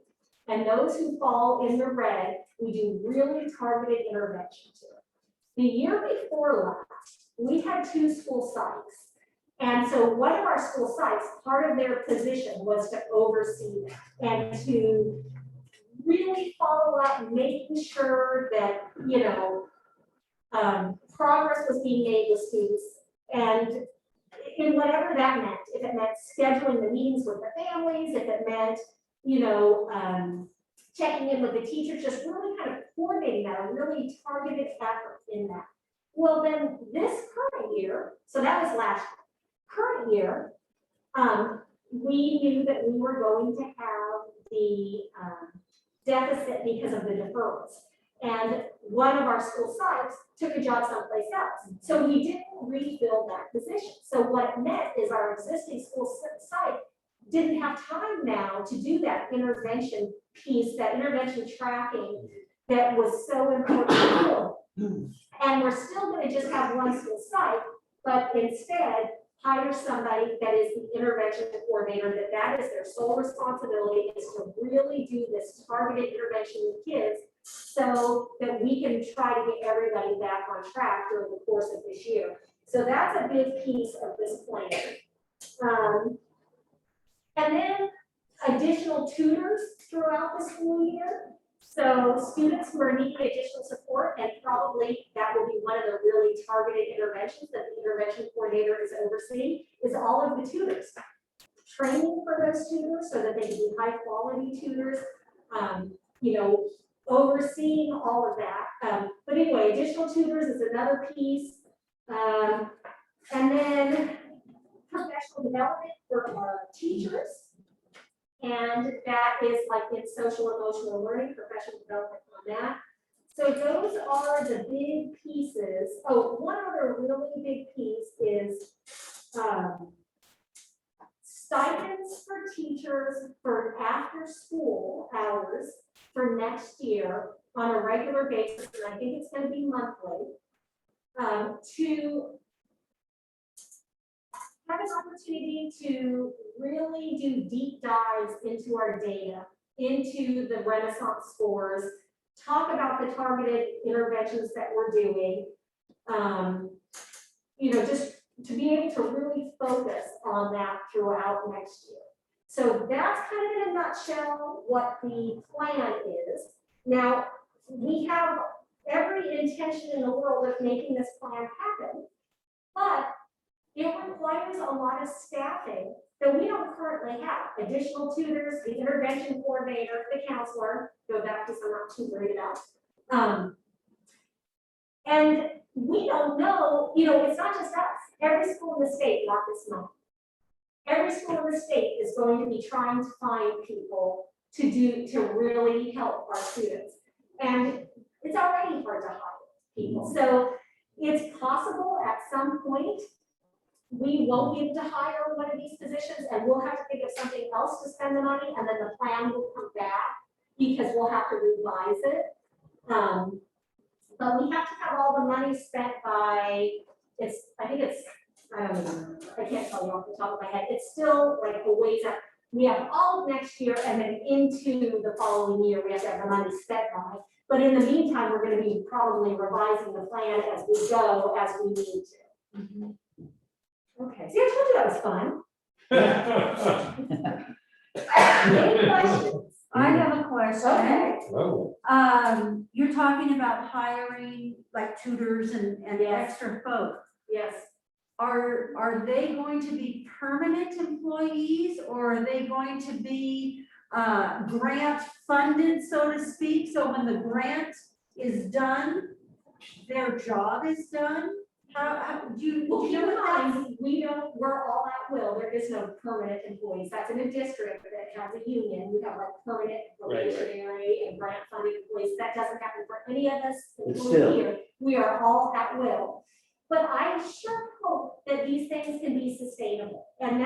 And those who fall in the red, we do really targeted intervention to it. The year before last, we had 2 school sites. And so one of our school sites, part of their position was to oversee that and to really follow up, making sure that, progress was being made with students and in whatever that meant. If it meant scheduling the meetings with the families, if it meant, checking in with the teachers, just really kind of coordinating that, a really targeted effort in that. Well, then this current year, so that was last year. Current year, we knew that we were going to have the deficit because of the deferrals. And one of our school sites took a job someplace else. So we didn't refill that position. So what it meant is our existing school site didn't have time now to do that intervention piece, that intervention tracking that was so important to do. And we're still gonna just have one school site, but instead hire somebody that is the intervention coordinator, that is their sole responsibility, is to really do this targeted intervention with kids so that we can try to get everybody back on track during the course of this year. So that's a big piece of this plan. And then additional tutors throughout the school year. So students who are needing additional support, and probably that will be one of the really targeted interventions that the intervention coordinator is overseeing, is all of the tutors. Training for those tutors so that they can be high quality tutors, overseeing all of that. But anyway, additional tutors is another piece. And then professional development for our teachers. And that is like in social emotional learning, professional development on that. So those are the big pieces. Oh, one other really big piece is stipends for teachers for after school hours for next year on a regular basis, and I think it's going to be monthly, to have an opportunity to really do deep dives into our data, into the Renaissance scores, talk about the targeted interventions that we're doing, just to be able to really focus on that throughout next year. So that's kind of in a nutshell what the plan is. Now, we have every intention in the world of making this plan happen, but it requires a lot of staffing that we don't currently have. Additional tutors, the intervention coordinator, the counselor, go back to some I'm not too worried about. And we don't know, it's not just us. Every school in the state got this money. Every school in the state is going to be trying to find people to really help our students. And it's already hard to hire people. So it's possible at some point we won't be able to hire one of these positions and we'll have to think of something else to spend the money, and then the plan will come back because we'll have to revise it. But we have to have all the money spent by, I don't know, I can't tell you off the top of my head. It's still like a ways out. We have all of next year, and then into the following year, we have to have the money spent by. But in the meantime, we're going to be probably revising the plan as we go, as we need to. Mm-hmm. Okay, see, I told you that was fun. Any questions? I have a question. Okay. Oh. You're talking about hiring like tutors and Yes. extra folks. Yes. Are they going to be permanent employees, or are they going to be grant funded, so to speak? So when the grant is done, their job is done? How do you Well, know keep in what that's? mind, we're all at will. There is no permanent employees. That's in a district that has a union. We have like permanent, probationary, and grant funded employees. That doesn't happen for any of us still. here. We are all at will. But I sure hope that these things can be sustainable. And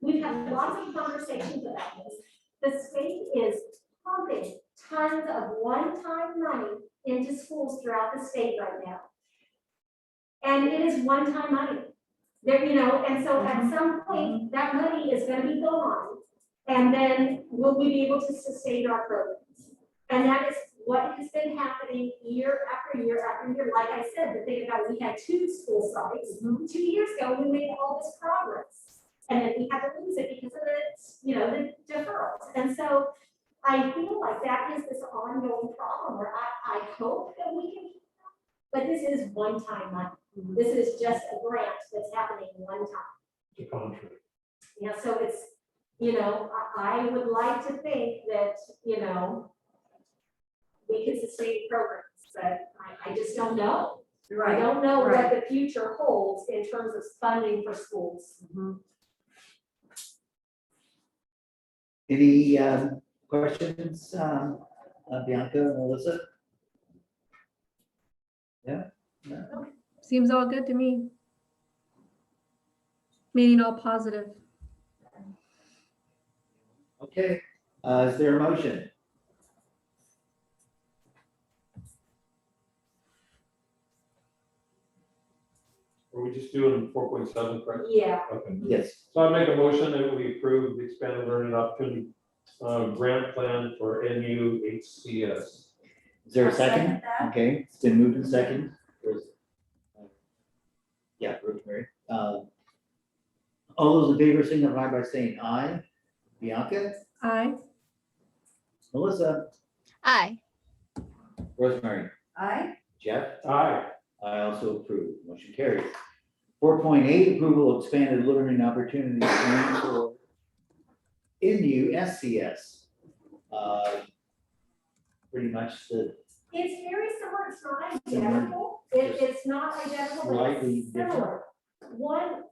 we've had lots of conversations about this. The state is pumping tons of one-time money into schools throughout the state right now. And it is one-time money. There, and so at some point, that money is going to be gone. And then will we be able to sustain our programs? And that is what has been happening year after year after year. Like I said, the thing about we had 2 school sites 2 years ago, we made all this progress. And then we had to lose it because of the deferrals. And so I feel like that is this ongoing problem where I hope that we can keep that. But this is one-time money. This is just a grant that's happening one time. The contract. Yeah, so it's, I would like to think that, we can sustain programs, but I just don't know. I don't know what the future holds in terms of funding for schools. Any questions, Bianca and Melissa? Yeah? No? Seems all good to me. Meaning all positive. Okay, is there a motion? Are we just doing 4.7, correct? Yeah. Okay. Yes. So I make a motion that we approve the expanded learning opportunity grant plan for NUHCS. Is there a I'll second second? that. Okay, it's been moved in second. Yeah, Rosemary. All those in favor signify by saying aye. Bianca, Aye. Melissa, Aye. Rosemary, Aye. Jeff, Aye. I also approve. Motion carries. 4.8, approval of expanded learning opportunities plan for NUSCS. Pretty much the It's very similar, it's not Similar. identical, it's not identical, but Slightly it's similar. One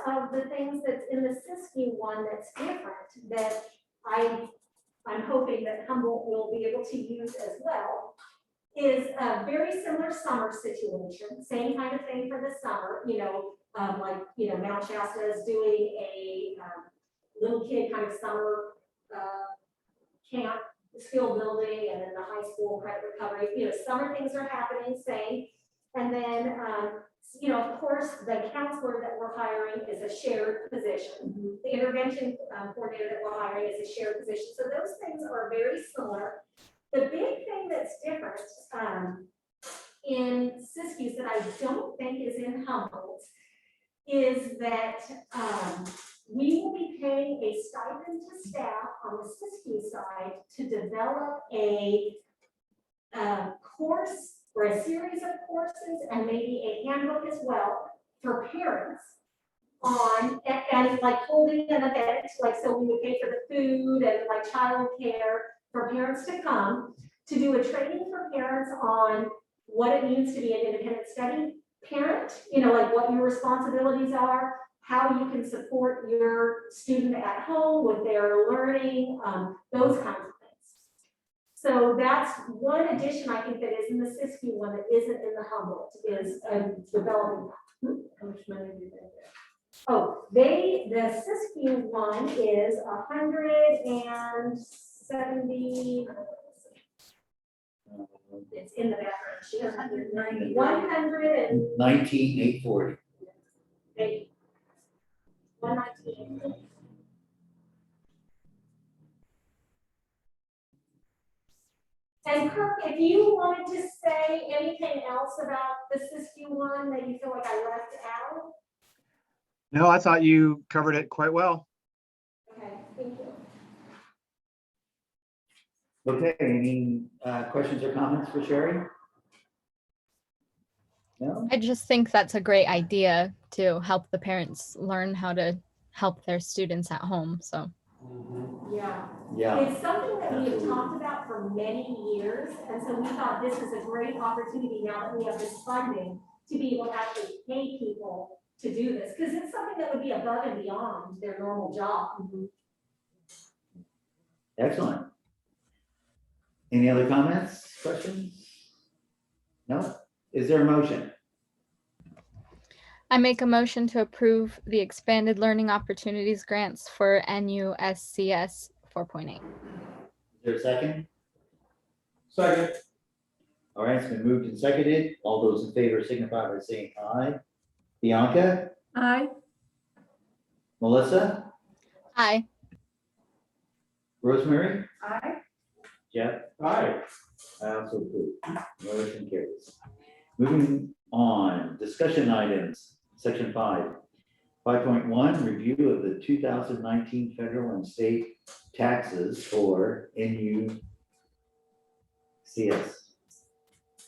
of the things that's in the Siskiyou one that's different, that I'm hoping that Humboldt will be able to use as well, is a very similar summer situation, same kind of thing for the summer, Mount Shasta is doing a little kid kind of summer camp, skill building, and then the high school credit recovery, summer things are happening, same. And then, of course, the counselor that we're hiring is a shared position. The intervention coordinator that we're hiring is a shared position. So those things are very similar. The big thing that's different in Siskiyou that I don't think is in Humboldt is that we will be paying a stipend to staff on the Siskiyou side to develop a course or a series of courses and maybe a handbook as well for parents on, and like holding an event, like so we would pay for the food and like childcare for parents to come to do a training for parents on what it means to be an independent study parent, like what your responsibilities are, how you can support your student at home with their learning, those kinds of things. So that's one addition I think that is in the Siskiyou one that isn't in the Humboldt, is developing that. How much money do they get? Oh, the Siskiyou one is 170. It's in the background. She has 190. 19,840. 119. And Kirk, if you wanted to say anything else about the Siskiyou one that you feel like I left out? No, I thought you covered it quite well. Okay, thank you. Okay, any questions or comments for Sherry? No? I just think that's a great idea to help the parents learn how to help their students at home. So Yeah. Yeah. It's something that we have Absolutely. talked about for many years, and so we thought this is a great opportunity now that we have this funding to be able to actually pay people to do this, because it's something that would be above and beyond their normal job. Excellent. Any other comments, questions? No? Is there a motion? I make a motion to approve the expanded learning opportunities grants for NUSCS 4.8. Is there a second? Second. All right, it's been moved and seconded. All those in favor signify by saying aye. Bianca, Aye. Melissa, Aye. Rosemary, Aye. Jeff, Aye. I also approve. Motion carries. Moving on, discussion items, section 5. 5.1, review of the 2019 federal and state taxes for NUCS.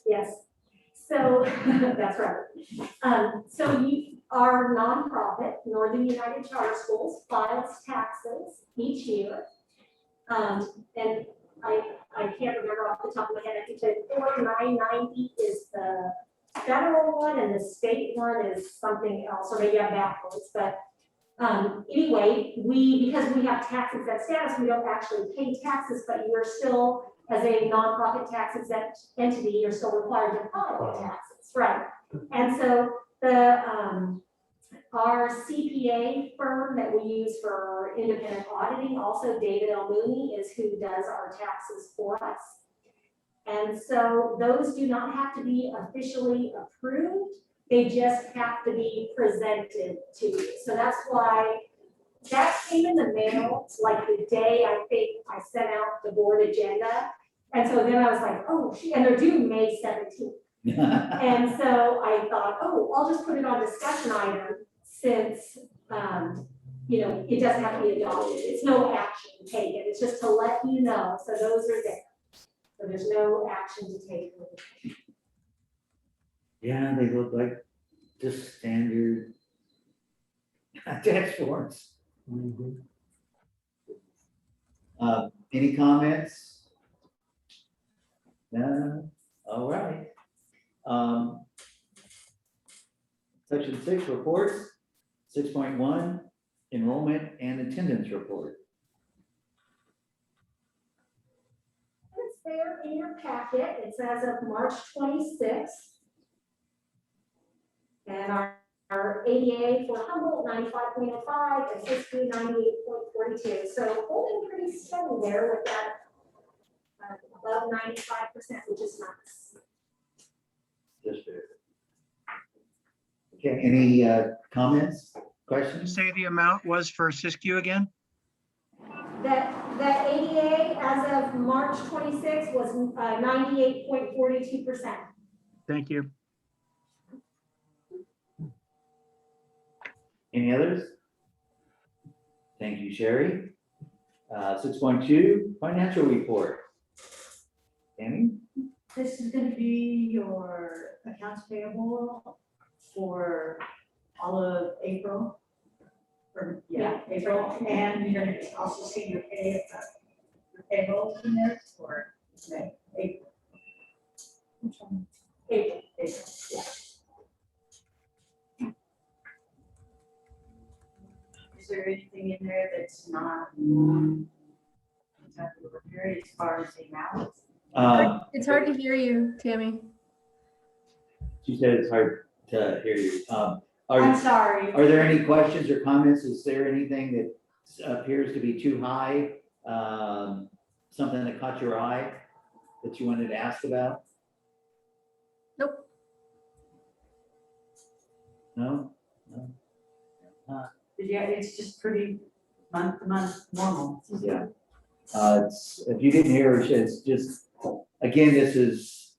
Yes, so that's right. So you, our nonprofit, Northern United Charter Schools, files taxes each year. And I can't remember off the top of my head, I think that 4990 is the federal one and the state one is something else, or maybe I'm backwards, but anyway, because we have tax exempt status, we don't actually pay taxes, but you're still, as a nonprofit tax exempt entity, you're still required to file taxes, right? And so Our CPA firm that we use for independent auditing, also David L. Mooney, is who does our taxes for us. And so those do not have to be officially approved. They just have to be presented to you. So that's why that came in the mail, like the day I think I sent out the board agenda. And so then I was like, oh, and they're due May 17th. And so I thought, oh, I'll just put it on discussion item since, you know, it doesn't have to be adopted. It's no action taken. It's just to let you know. So those are there. So there's no action to take. Yeah, they look like just standard tax forms. Any comments? No, all right. Section 6, reports. 6.1, enrollment and attendance report. It's there in your packet. It says of March 26th. And our ADA for Humboldt 95.05 and Siskiyou 98.42. So holding pretty steady there with that above 95%, which is nice. Just fair. Okay, any comments, questions? Say the amount was for Siskiyou again? That ADA as of March 26th was 98.42%. Thank you. Any others? Thank you, Sherry. 6.2, financial report. Tammy? This is gonna be your accounts payable for all of April. Or, yeah, April, and you're gonna also see your payroll in there for May, April. Which one? April, yeah. Is there anything in there that's not exactly ordinary as far as the amount? It's hard to hear you, Tammy. She said it's hard to hear you. I'm sorry. Are there any questions or comments? Is there anything that appears to be too high? Something that caught your eye that you wanted to ask about? Nope. No? No? Yeah, it's just pretty month to month normal. Yeah. If you didn't hear, it's just, again, this is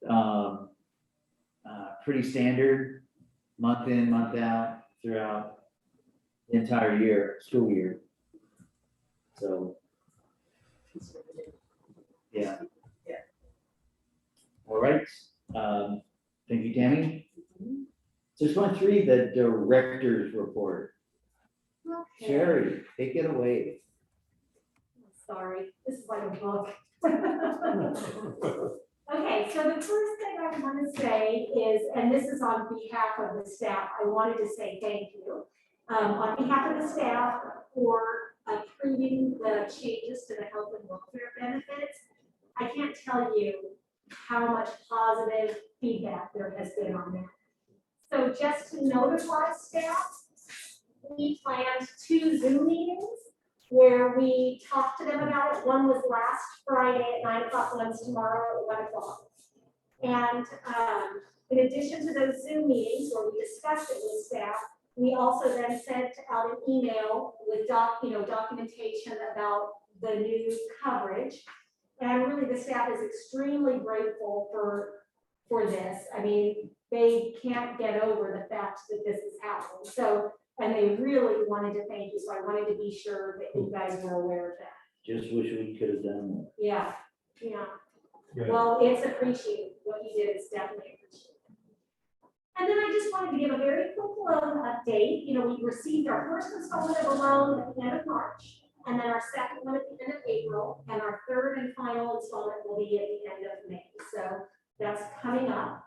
pretty standard, month in, month out, throughout the entire year, school year. So, yeah. Yeah. All right. Thank you, Tammy. 6.3, the director's report. Okay. Sherry, take it away. Sorry, this is like a book. Okay, so the first thing I want to say is, and this is on behalf of the staff, I wanted to say thank you. On behalf of the staff for approving the changes to the health and welfare benefits. I can't tell you how much positive feedback there has been on that. So just to notify staff, we planned 2 Zoom meetings where we talked to them about it. One was last Friday at 9 o'clock, one's tomorrow at 1 o'clock. And in addition to those Zoom meetings where we discussed it with staff, we also then sent out an email with documentation about the new coverage. And really the staff is extremely grateful for this. I mean, they can't get over the fact that this is happening. So, and they really wanted to thank you. So I wanted to be sure that you guys were aware of that. Just wish we could have done more. Yeah, yeah. Yeah. Well, it's appreciated. What you did is definitely appreciated. And then I just wanted to give a very quick loan update. You know, we received our first installment of a loan at the end of March, and then our second one at the end of April, and our third and final installment will be at the end of May. So that's coming up.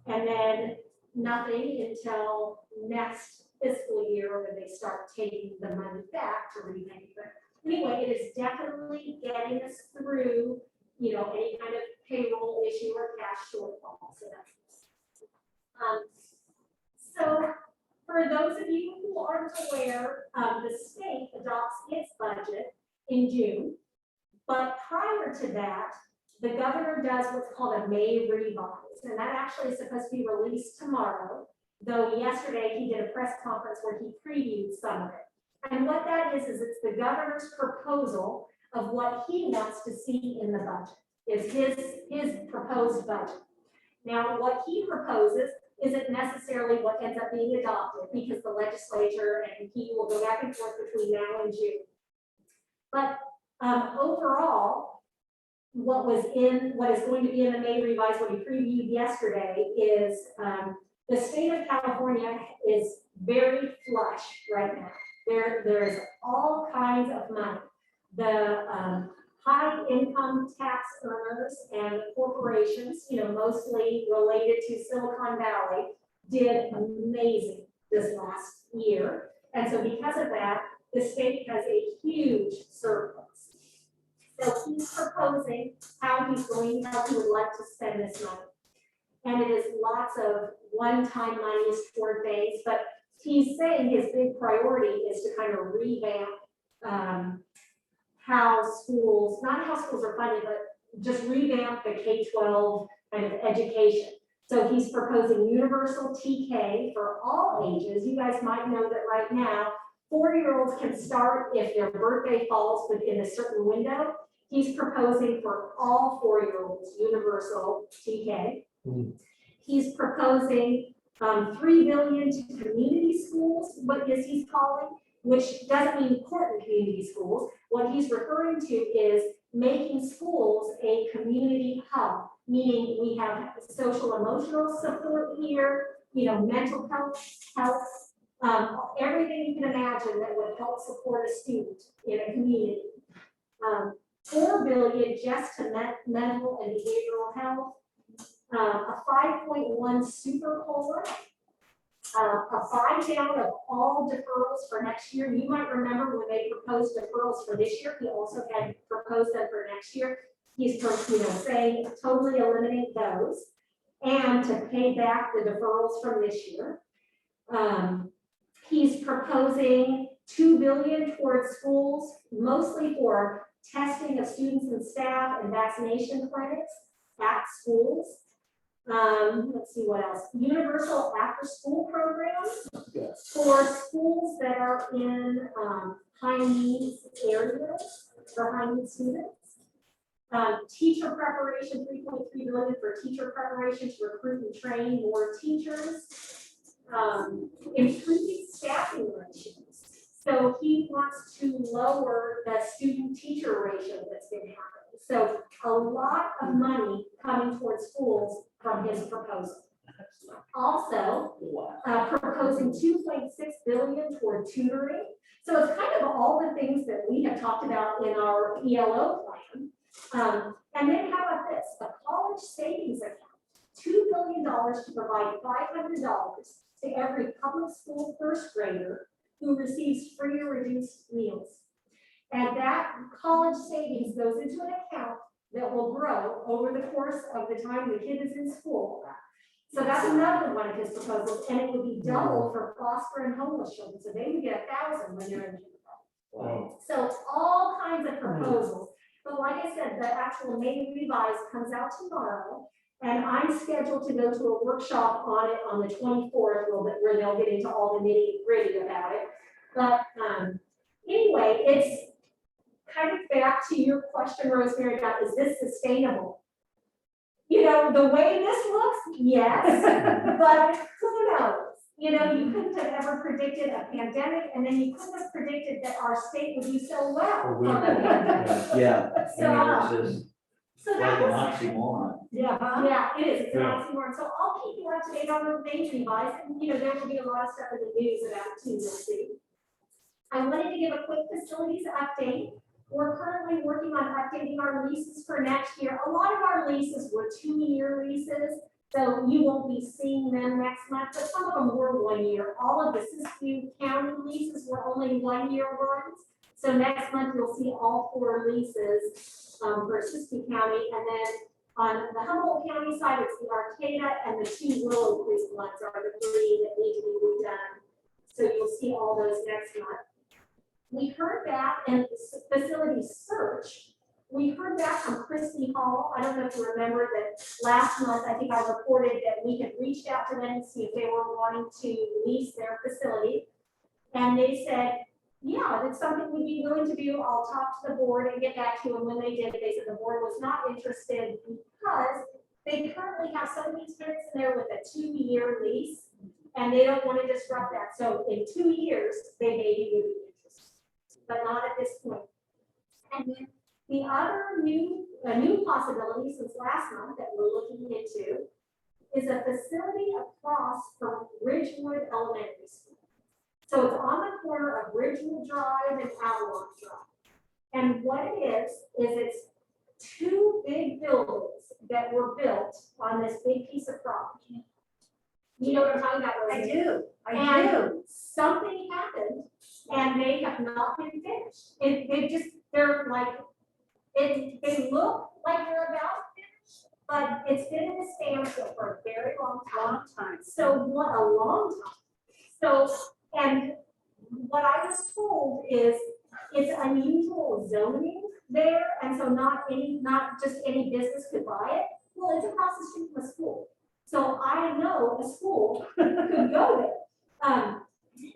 And then nothing until next fiscal year when they start taking the money back to repay. But anyway, it is definitely getting us through, you know, any kind of payroll issue or cash shortfall. So that's so For those of you who aren't aware, the state adopts its budget in June. But prior to that, the governor does what's called a May revise, and that actually is supposed to be released tomorrow. Though yesterday he did a press conference where he previewed some of it. And what that is it's the governor's proposal of what he wants to see in the budget, is his proposed budget. Now, what he proposes isn't necessarily what ends up being adopted, because the legislature and he will go back and forth between now and June. But overall, what is going to be in the May revise, what he previewed yesterday, is the state of California is very flush right now. There's all kinds of money. The high income tax earners and corporations, mostly related to Silicon Valley, did amazing this last year. And so because of that, the state has a huge surplus. So he's proposing how he would like to spend this money. And it is lots of one-time monies toward things, but he's saying his big priority is to kind of revamp how schools are funded, but just revamp the K-12 kind of education. So he's proposing universal TK for all ages. You guys might know that right now, 4-year-olds can start if their birthday falls within a certain window. He's proposing for all 4-year-olds universal TK. He's proposing $3 billion to community schools, what he's calling, which doesn't mean important community schools. What he's referring to is making schools a community hub, meaning we have social emotional support here, mental health, everything you can imagine that would help support a student in a community. $4 billion just to mental and behavioral health, a 5.1 super COLA, a 5 down of all deferrals for next year. You might remember when they proposed deferrals for this year, he also had proposed them for next year. He's saying totally eliminate those and to pay back the deferrals from this year. He's proposing $2 billion towards schools, mostly for testing of students and staff and vaccination clinics at schools. Let's see what else. Universal after-school programs for schools that are in high needs areas for high needs students. Teacher preparation, $3.3 billion for teacher preparation to recruit and train more teachers. Improving staffing ratios. So he wants to lower the student-teacher ratio that's been happening. So a lot of money coming towards schools from his proposal. Also, proposing $2.6 billion toward tutoring. So it's kind of all the things that we have talked about in our ELO plan. And then how about this? A college savings account, $2 billion to provide $500 to every public school first grader who receives free or reduced meals. And that college savings goes into an account that will grow over the course of the time the kid is in school. So that's another one of his proposals, and it would be double for foster and homeless children. So they would get 1,000 when they're in kindergarten. Wow. So all kinds of proposals. But like I said, the actual May revise comes out tomorrow, and I'm scheduled to go to a workshop on it on the 24th, where they'll get into all the nitty gritty about it. But anyway, it's kind of back to your question, Rosemary, about is this sustainable? The way this looks, yes, but who knows? You couldn't have ever predicted a pandemic, and then you couldn't have predicted that our state would do so well from the pandemic. Yeah. So, It's just so like that an was, oxymoron. yeah, it is, it's an Yeah. oxymoron. So I'll keep you up to date on the May revise, and there will be a lot of stuff in the news about it too, you'll see. I wanted to give a quick facilities update. We're currently working on updating our leases for next year. A lot of our leases were 2-year leases, so you won't be seeing them next month, but some of them were 1 year. All of the Siskiyou County leases were only 1-year ones. So next month you'll see all 4 leases for Siskiyou County, and then on the Humboldt County side, it's the Arcata and the 2 Willow Creek ones are the 3 that need to be redone So you'll see all those next month. We heard back in facility search. We heard back from Christy Hall. I don't know if you remember that last month, I think I reported that we had reached out to them and see if they were wanting to lease their facility. And they said, yeah, that's something we'd be willing to do. I'll talk to the board and get back to you. And when they did, they said the board was not interested because they currently have so many tenants in there with a 2-year lease and they don't want to disrupt that. So in 2 years, they may be interested, but not at this point. And then the other new possibility since last month that we're looking into is a facility across from Ridgewood Elementary School. So it's on the corner of Ridgewood Drive and Avalon Drive. And what it is it's 2 big buildings that were built on this big piece of property. You know what I'm talking about? I Rosie? do. And something happened and they have not been finished. They're like, they look like they're about finished, but it's been in a standstill for a very long time. So what a long time. So, and what I was told is it's unusual zoning there. And so not just any business could buy it. Well, it's across the street from a school. So I know a school could go there.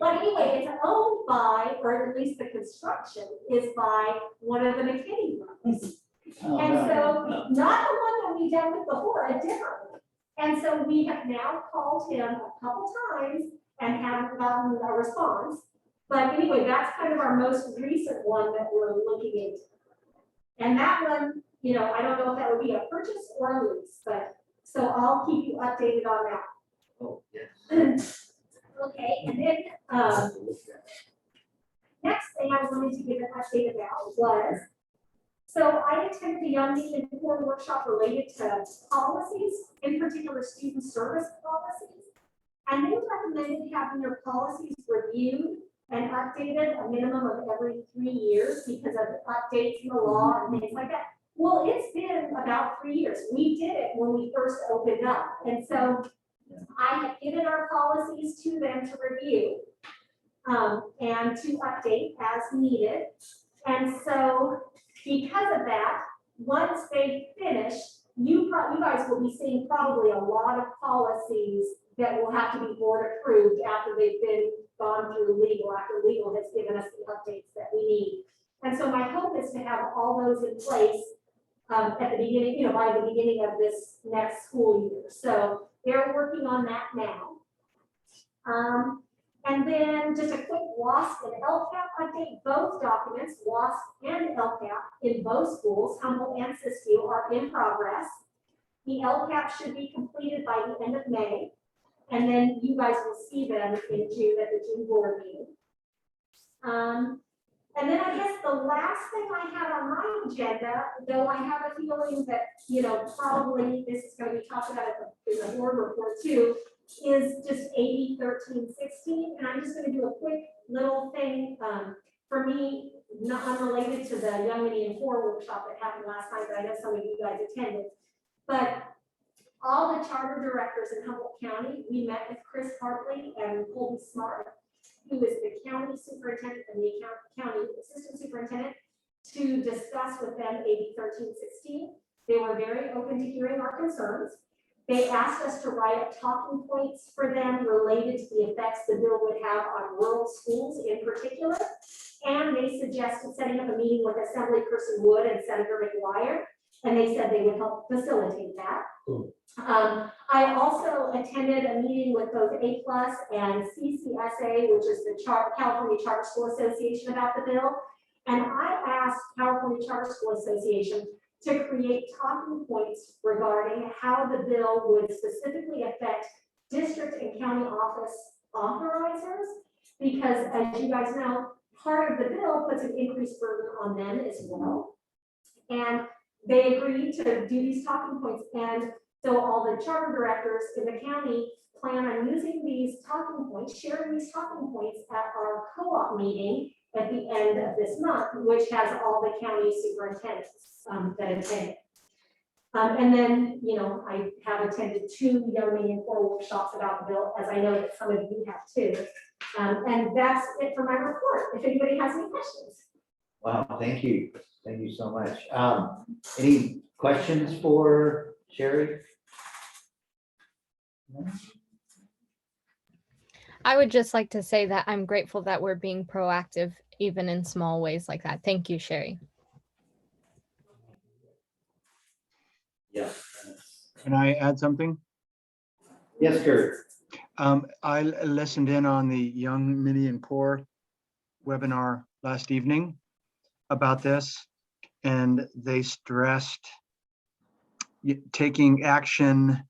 But anyway, it's owned by, or at least the construction is by one of the McKinney brothers. Oh, And no, so, no. not the one that we dealt with before, a different one. And so we have now called him a couple times and haven't gotten a response. But anyway, that's kind of our most recent one that we're looking into. And that one, you know, I don't know if that would be a purchase or a lease, but, so I'll keep you updated on that. Oh, yes. Okay, and then, next thing I wanted to give an update about was, so I attended the Young Leaders workshop related to policies, in particular student service policies. And they recommended having their policies reviewed and updated a minimum of every 3 years because of updates in the law and things like that. Well, it's been about 3 years. We did it when we first opened up. And so I have given our policies to them to review and to update as needed. And so because of that, once they finish, you guys will be seeing probably a lot of policies that will have to be board approved after they've been gone through legal, after legal has given us the updates that we need. And so my hope is to have all those in place at the beginning, you know, by the beginning of this next school year. So they're working on that now. And then just a quick WASP and LCAP update. Both documents, WASP and LCAP, in both schools, Humboldt and Siskiyou, are in progress. The LCAP should be completed by the end of May. And then you guys will see them in June at the June board meeting. And then I guess the last thing I have on my agenda, though I have a feeling that, you know, probably this is going to be talked about in the board report too, is just AB 1316. And I'm just going to do a quick little thing for me, not unrelated to the Young Indian 4 workshop that happened last night, but I know some of you guys attended. But all the charter directors in Humboldt County, we met with Chris Hartley and Colby Smart, who is the county superintendent and the county assistant superintendent, to discuss with them AB 1316. They were very open to hearing our concerns. They asked us to write talking points for them related to the effects the bill would have on rural schools in particular. And they suggested setting up a meeting with Assemblyperson Wood and Senator McGuire, and they said they would help facilitate that. I also attended a meeting with both A+ and CCSA, which is the California Charter School Association, about the bill. And I asked California Charter School Association to create talking points regarding how the bill would specifically affect district and county office authorizers, because as you guys know, part of the bill puts an increased burden on them as well. And they agreed to do these talking points. And so all the charter directors in the county plan on using these talking points, sharing these talking points at our co-op meeting at the end of this month, which has all the county superintendents that attend. And then, you know, I have attended 2 young meeting 4 workshops about the bill, as I know that some of you have too. And that's it for my report, if anybody has any questions. Wow, thank you. Thank you so much. Any questions for Sherry? I would just like to say that I'm grateful that we're being proactive, even in small ways like that. Thank you, Sherry. Yeah. Can I add something? Yes, Kurt. I listened in on the Young Mini and Core webinar last evening about this, and they stressed taking action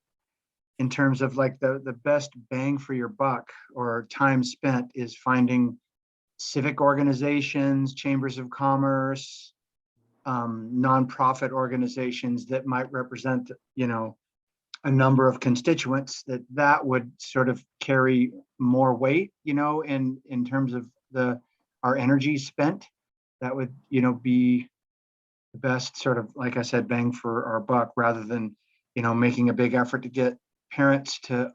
in terms of like the best bang for your buck or time spent is finding civic organizations, chambers of commerce, nonprofit organizations that might represent, you know, a number of constituents that would sort of carry more weight, you know, in terms of our energy spent. That would, you know, be the best sort of, like I said, bang for our buck, rather than, you know, making a big effort to get parents to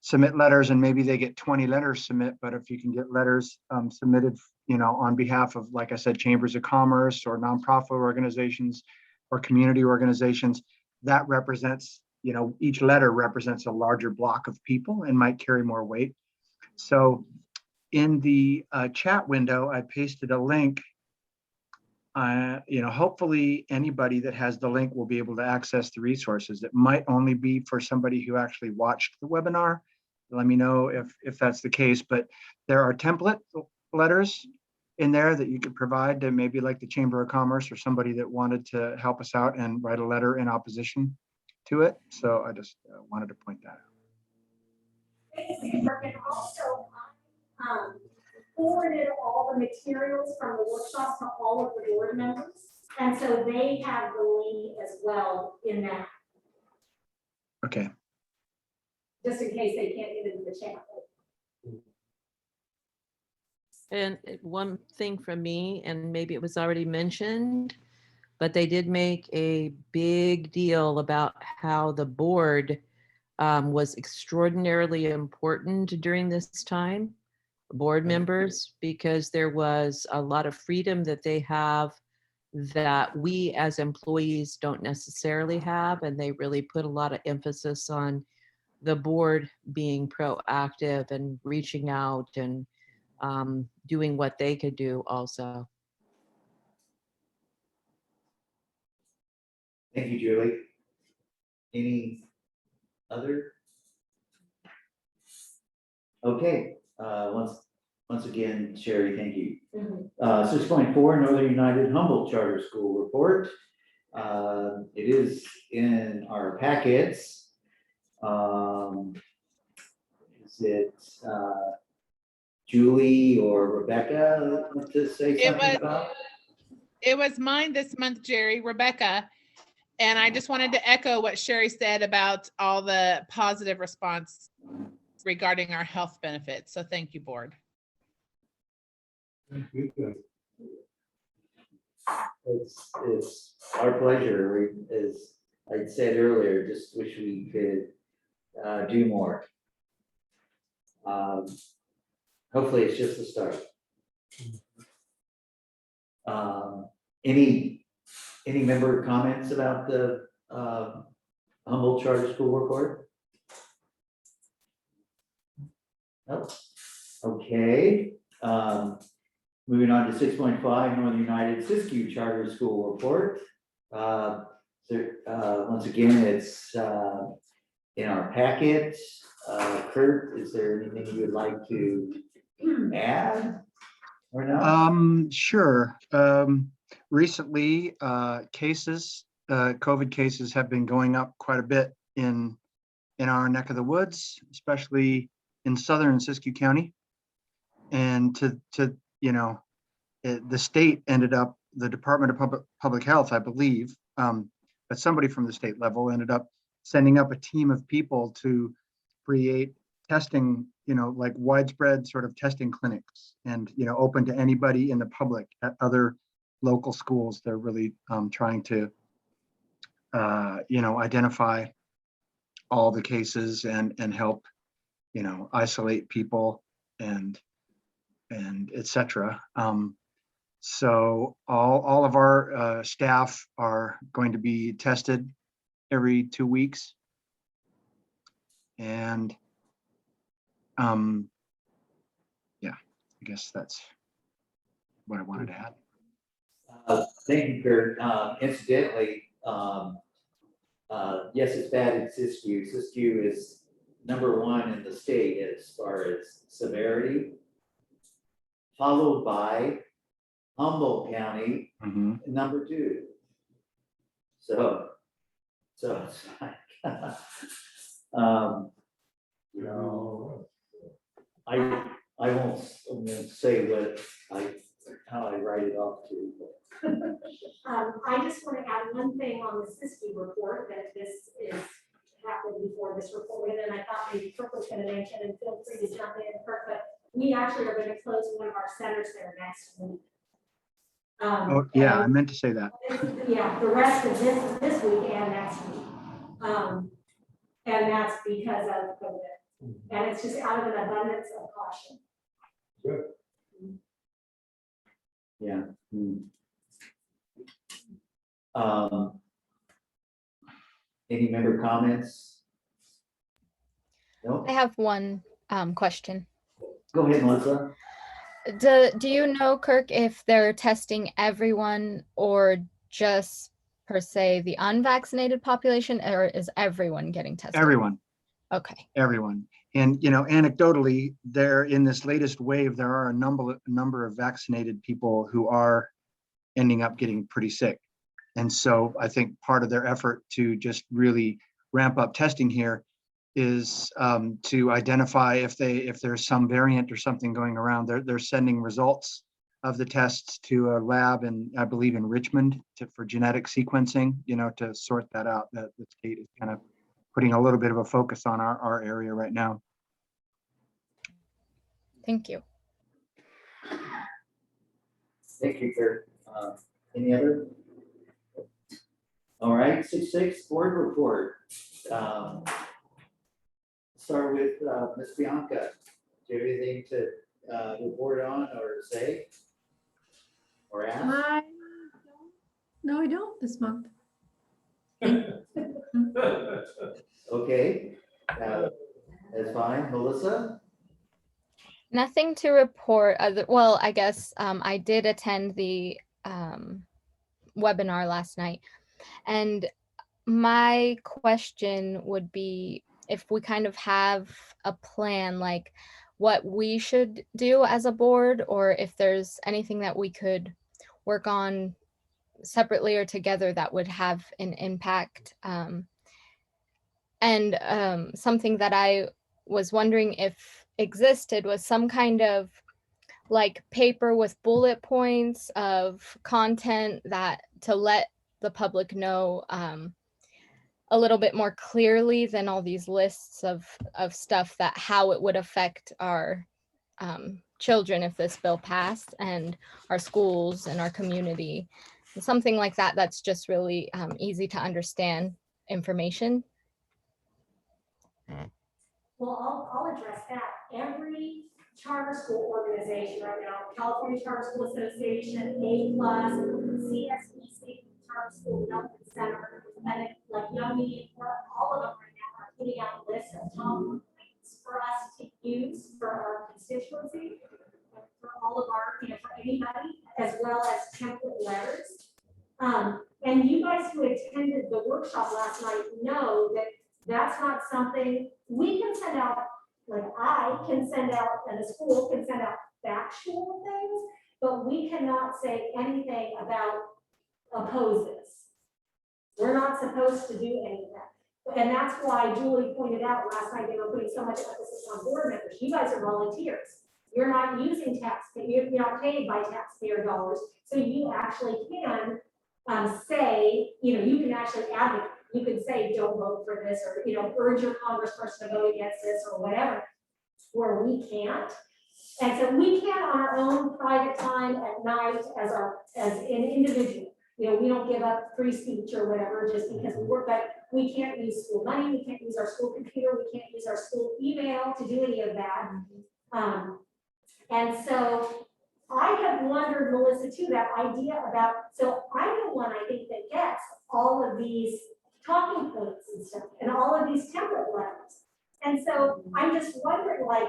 submit letters, and maybe they get 20 letters submit, but if you can get letters submitted, you know, on behalf of, like I said, chambers of commerce or nonprofit organizations or community organizations, that represents, you know, each letter represents a larger block of people and might carry more weight. So in the chat window, I pasted a link. You know, hopefully anybody that has the link will be able to access the resources. It might only be for somebody who actually watched the webinar. Let me know if that's the case, but there are template letters in there that you could provide to maybe like the Chamber of Commerce or somebody that wanted to help us out and write a letter in opposition to it. So I just wanted to point that out. And also, forwarded all the materials from the workshops to all of the board members. And so they have the link as well in that, Okay. just in case they can't get into the chat. And one thing from me, and maybe it was already mentioned, but they did make a big deal about how the board was extraordinarily important during this time, board members, because there was a lot of freedom that they have that we as employees don't necessarily have. And they really put a lot of emphasis on the board being proactive and reaching out and doing what they could do also. Thank you, Julie. Any other? Okay, once again, Sherry, thank you. 6.4 Northern United Humboldt Charter School Report. It is in our packets. Is it Julie or Rebecca want to say something about? It was mine this month, Jerry, Rebecca. And I just wanted to echo what Sherry said about all the positive response regarding our health benefits. So thank you, board. It's our pleasure. As I said earlier, just wish we could do more. Hopefully it's just the start. Any member comments about the Humboldt Charter School Report? Nope. Okay. Moving on to 6.5 Northern United Siskiyou Charter School Report. Once again, it's in our packet. Kurt, is there anything you would like to add or no? Sure. Recently, COVID cases have been going up quite a bit in our neck of the woods, especially in southern Siskiyou County. And you know, the state ended up, the Department of Public Health, I believe, but somebody from the state level ended up sending up a team of people to create testing, you know, like widespread sort of testing clinics, and, you know, open to anybody in the public at other local schools. They're really trying to identify all the cases and help, isolate people and et cetera. So all of our staff are going to be tested every 2 weeks. And yeah, I guess that's what I wanted to add. Thank you, Kurt. Incidentally, yes, it's bad in Siskiyou. Siskiyou is #1 in the state as far as severity, followed by Humboldt County, Mhm. #2. So it's like, I won't say how I write it off to, but. I just want to add one thing on the Siskiyou report, that this is happened before this report, and I thought maybe Kirk was going to mention, and feel free to jump in, Kirk, but we actually are going to close one of our centers there next week. Oh, yeah, I meant to say that. Yeah, the rest of this week and next week. And that's because of COVID. And it's just out of an abundance of caution. Yeah. Any member comments? No? I have one question. Go ahead, Melissa. Do you know, Kirk, if they're testing everyone or just per se the unvaccinated population, or is everyone getting tested? Everyone. Okay. Everyone. And, anecdotally, there in this latest wave, there are a number of vaccinated people who are ending up getting pretty sick. And so I think part of their effort to just really ramp up testing here is to identify if there's some variant or something going around. They're sending results of the tests to a lab in, I believe, in Richmond for genetic sequencing, to sort that out. That the state is kind of putting a little bit of a focus on our area right now. Thank you. Thank you, Kurt. Any other? All right, 6.6 board report. Start with Ms. Bianca. Do you have anything to report on or say? Or ask? No, I don't this month. Okay, that's fine. Melissa? Nothing to report. Well, I guess I did attend the webinar last night. And my question would be if we kind of have a plan, like what we should do as a board, or if there's anything that we could work on separately or together that would have an impact. And something that I was wondering if existed was some kind of like paper with bullet points of content that to let the public know a little bit more clearly than all these lists of stuff, that how it would affect our children if this bill passed, and our schools and our community. Something like that, that's just really easy to understand information. Well, I'll address that. Every charter school organization right now, California Charter School Association, A+, CSE, State Charter School Development Center, and like Young Media, all of them right now are putting out lists of top points for us to use for our constituency, for all of our, for anybody, as well as template letters. And you guys who attended the workshop last night know that that's not something we can send out, like I can send out, and the school can send out factual things, but we cannot say anything about opposes. We're not supposed to do any of that. And that's why Julie pointed out last night, they were putting so much emphasis on board members. You guys are volunteers. You're not using you're not paid by taxpayer dollars. So you actually can say, you can actually advocate. You could say, don't vote for this, or, urge your congressperson to vote against this, or whatever, where we can't. And so we can on our own private time at night as an individual. you know, we don't give up free speech or whatever just because we work, but we can't use school money, we can't use our school computer, we can't use our school email to do any of that. And so I have wondered, Melissa, too, that idea about, so I'm the one I think that gets all of these talking points and stuff, and all of these template letters. And so I'm just wondering, like,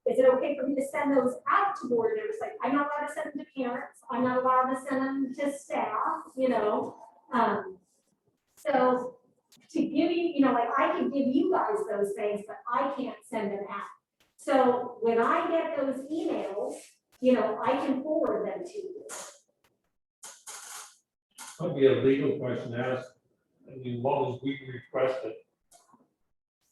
is it okay for me to send those out to board members? Like, I'm not allowed to send them to parents, I'm not allowed to send them to staff, you know? So to give you, you know, like, I can give you guys those things, but I can't send them out. So when I get those emails, you know, I can forward them to you. Might be a legal question to ask, I mean, as long as we request it.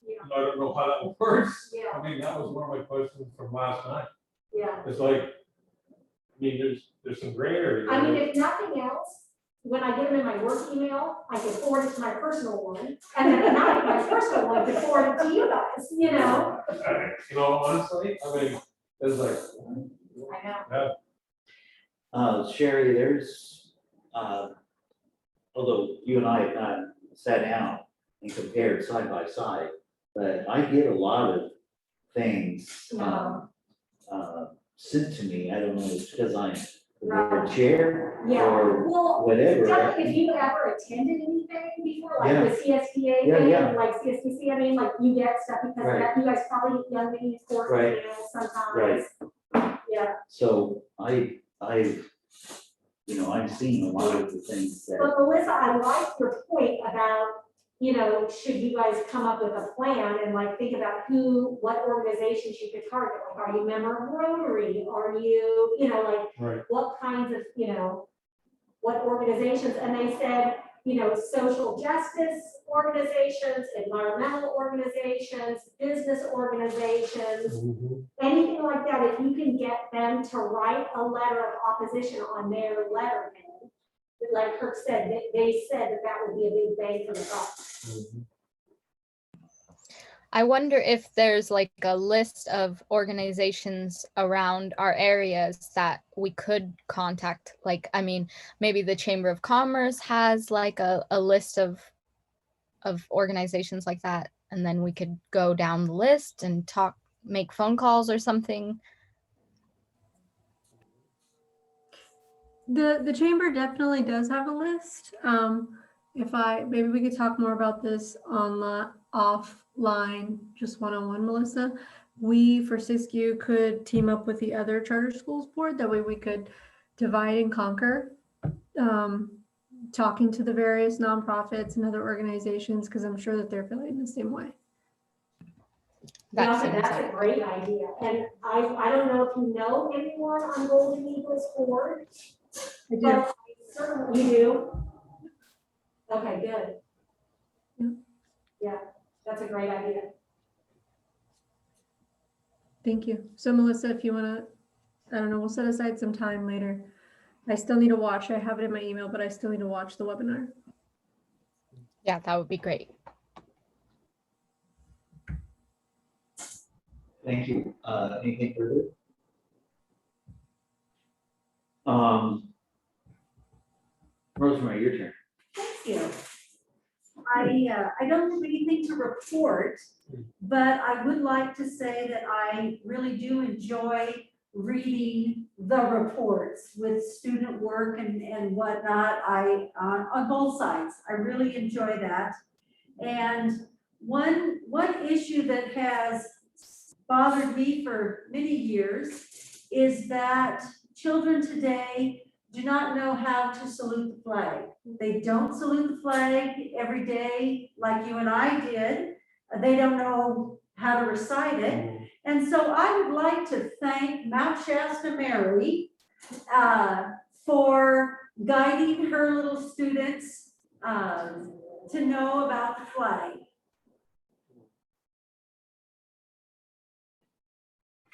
Yeah, I don't know how that works. Yeah. I mean, that was one of my questions from last night. yeah. It's like, I mean, there's some gray area. I mean, if nothing else, when I get them in my work email, I can forward it to my personal one, and then at night, my personal one can forward it to you guys, you know? You know, honestly, I mean, it's like. I know. Yeah. Sherry, there's, although you and I have not sat down and compared side by side, but I get a lot of things, sent to me. I don't know, it's because I'm the board chair Yeah, or well, whatever. definitely, if you ever attended anything before, like Yeah. the CSBA Yeah, thing, yeah. and like CSBC, I mean, like, you get stuff because of Right. that, you guys probably get young ladies court Right. emails sometimes. Right. Yeah, So I've, you know, I've seen a lot of the things that, but Melissa, I like your point about, you know, should you guys come up with a plan and like think about what organizations you could target? Like, are you a member of Rotary? Are you, you know, like, Right. what kinds of, you know, what organizations? And they said, you know, social justice organizations, environmental organizations, business organizations, anything like that. If you can get them to write a letter of opposition on their letterhead, like Kirk said, they said that would be a big bang for the buck. I wonder if there's like a list of organizations around our areas that we could contact. Like, I mean, maybe the Chamber of Commerce has like a list of organizations like that. And then we could go down the list and make phone calls or something. The chamber definitely does have a list. Maybe we could talk more about this offline, just one-on-one, Melissa. We, for Siskiyou, could team up with the other charter schools board. That way we could divide and conquer, talking to the various nonprofits and other organizations, because I'm sure that they're feeling the same way. That's a great idea. And I don't know if you know anyone on Golden Eagles board. I do. But certainly you do. Okay, good. Yeah. Yeah, that's a great idea. Thank you. So Melissa, if you want to, I don't know, we'll set aside some time later. I still need to watch. I have it in my email, but I still need to watch the webinar. Yeah, that would be great. thank you. Anything further? Rosemary, your turn. Thank you. I don't have anything to report, but I would like to say that I really do enjoy reading the reports with student work and whatnot. On both sides, I really enjoy that. And one issue that has bothered me for many years is that children today do not know how to salute the flag. They don't salute the flag every day like you and I did. They don't know how to recite it. And so I would like to thank Mount Shasta Mary for guiding her little students to know about the flag.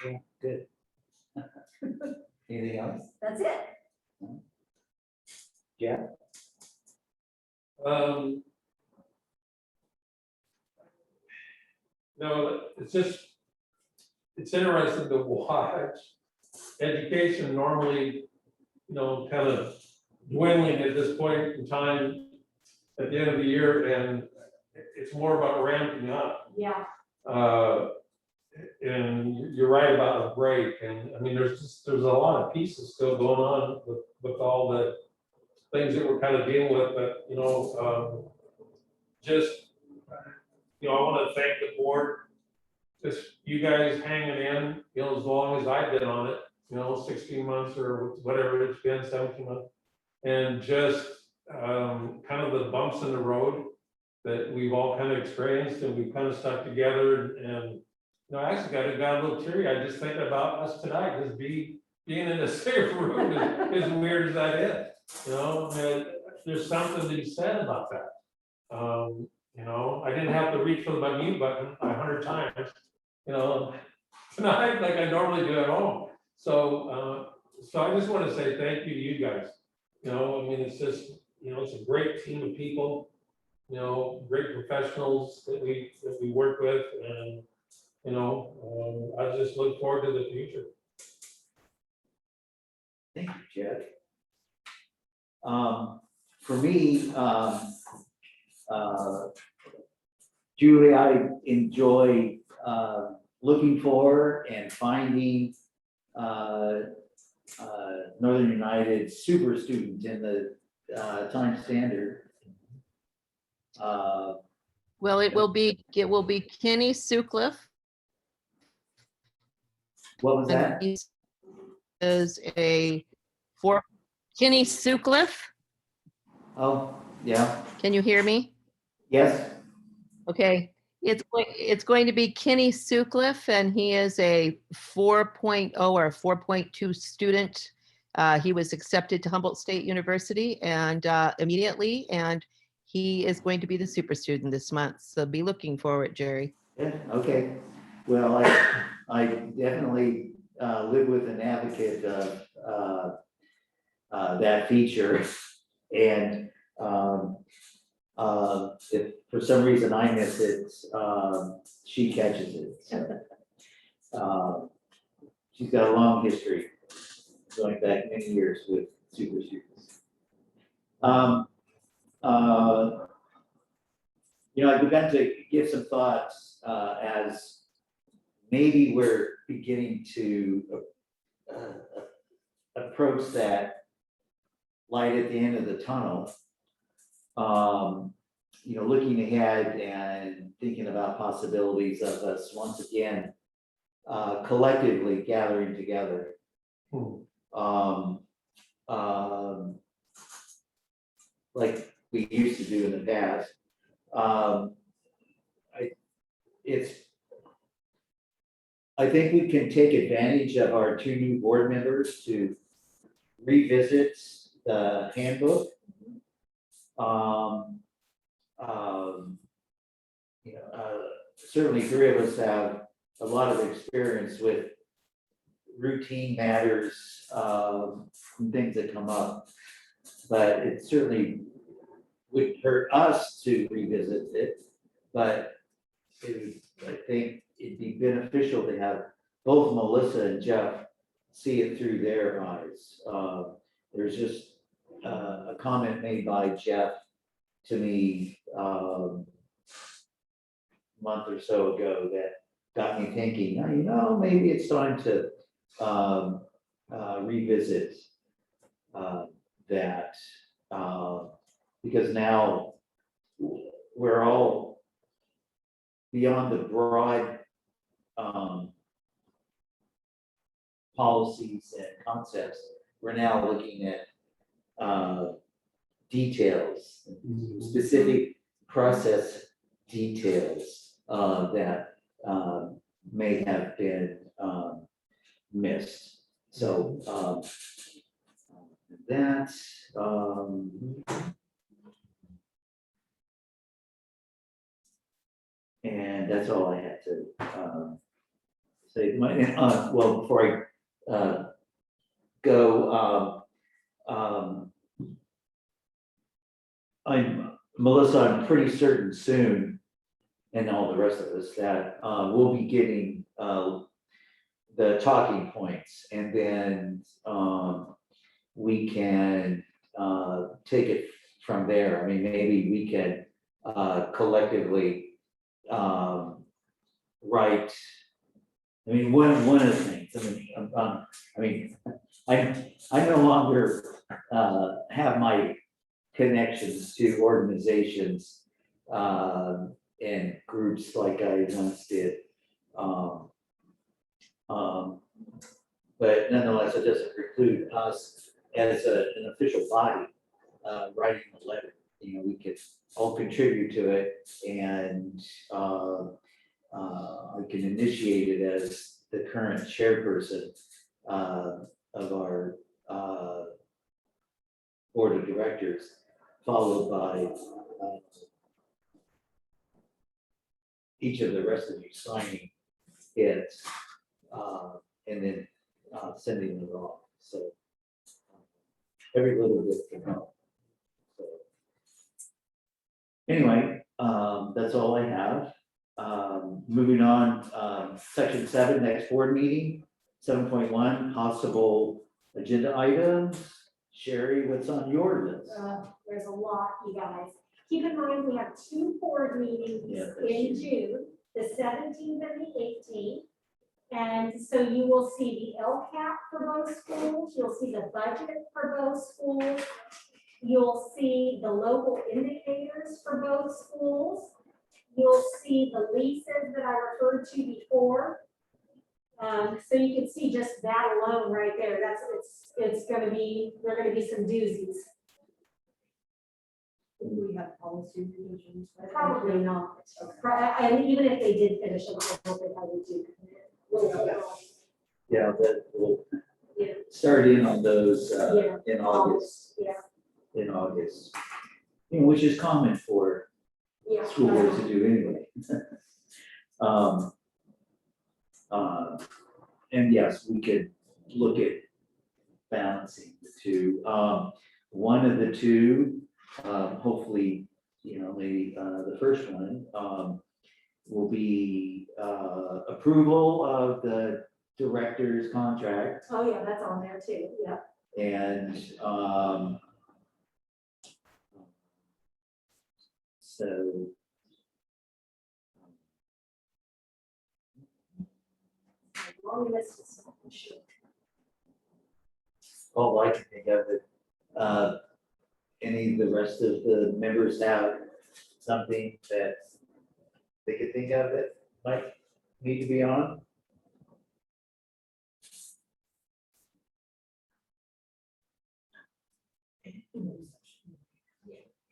Okay, good. Anything else? That's it. Yeah. No, it's interesting to watch. Education normally, you know, kind of dwindling at this point in time at the end of the year, and it's more about ramping up. Yeah. And you're right about a break, and I mean, there's a lot of pieces still going on with all the things that we're kind of dealing with, but, you know, I want to thank the board, just you guys hanging in, you know, as long as I've been on it, you know, 16 months or whatever it's been, 17 months. And just kind of the bumps in the road that we've all kind of experienced, and we've kind of stuck together, and you know, I actually got a little teary. I just thinking about us tonight, just being in the same room, as weird as that is. You know, and there's something to be said about that. You know, I didn't have to reach for the mute button 100 times, you know, tonight like I normally do at home. So I just want to say thank you to you guys. You know, I mean, it's just, you know, it's a great team of people, you know, great professionals that we work with, and you know, I just look forward to the future. Thank you, Jeff. For me, Julie, I enjoy looking for and finding Northern United super student in the Times Standard. Well, it will be Kenny Sukliff. What was And that? he is Kenny Sukliff. Oh, yeah, Can you hear me? yes, Okay, it's going to be Kenny Sukliff, and he is a 4.0 or a 4.2 student. He was accepted to Humboldt State University and immediately, and he is going to be the super student this month. So be looking forward, Jerry. yeah, okay. Well, I definitely live with an advocate of that feature. And if for some reason I miss it, she catches it. So, she's got a long history, going back many years with super students. You know, I've begun to give some thoughts as maybe we're beginning to approach that light at the end of the tunnel. You know, looking ahead and thinking about possibilities of us once again collectively gathering together. Like we used to do in the past. I think we can take advantage of our 2 new board members to revisit the handbook. You know, certainly 3 of us have a lot of experience with routine matters, and things that come up, but it certainly would hurt us to revisit it, but I think it'd be beneficial to have both Melissa and Jeff see it through their eyes. There's just a comment made by Jeff to me a month or so ago that got me thinking, you know, maybe it's time to revisit that, because now we're all beyond the broad policies and concepts. We're now looking at details, specific process details that may have been missed. So that's and that's all I had to say. Well, before I go, Melissa, I'm pretty certain soon, and all the rest of us, that we'll be getting the talking points, and then we can take it from there. I mean, maybe we can collectively write. I mean, one of the things, I no longer have my connections to organizations and groups like I once did. But nonetheless, it doesn't preclude us as an official body writing a letter. You know, we could all contribute to it, and I can initiate it as the current chairperson of our board of directors, followed by each of the rest of you signing it, and then sending it off. So every little bit can help. So, anyway, that's all I have. Moving on, section 7, next board meeting, 7.1, possible agenda items. Sherry, what's on your list? There's a lot, you guys. Keep in mind, we have 2 board meetings Yeah, in June, the 17th and the 18th. And so you will see the LCAP for both schools, you'll see the budget for both schools, you'll see the local indicators for both schools, you'll see the leases that I referred to before. So you can see just that alone right there. It's gonna be, there are gonna be some doozies. Do we have policy revisions? Probably not. And even if they did finish them, I don't think I would do. Yeah, that we'll Yeah. start in on those Yeah. in August. Yeah. In August, you know, which is common for Yeah. school boards to do anyway. And yes, we could look at balancing the two. One of the two, hopefully, you know, maybe the first one, will be approval of the director's contract. Oh, yeah, that's on there too, yeah. And so Long list of stuff, I'm sure. all I can think of it. Any of the rest of the members have something that they could think of that might need to be on?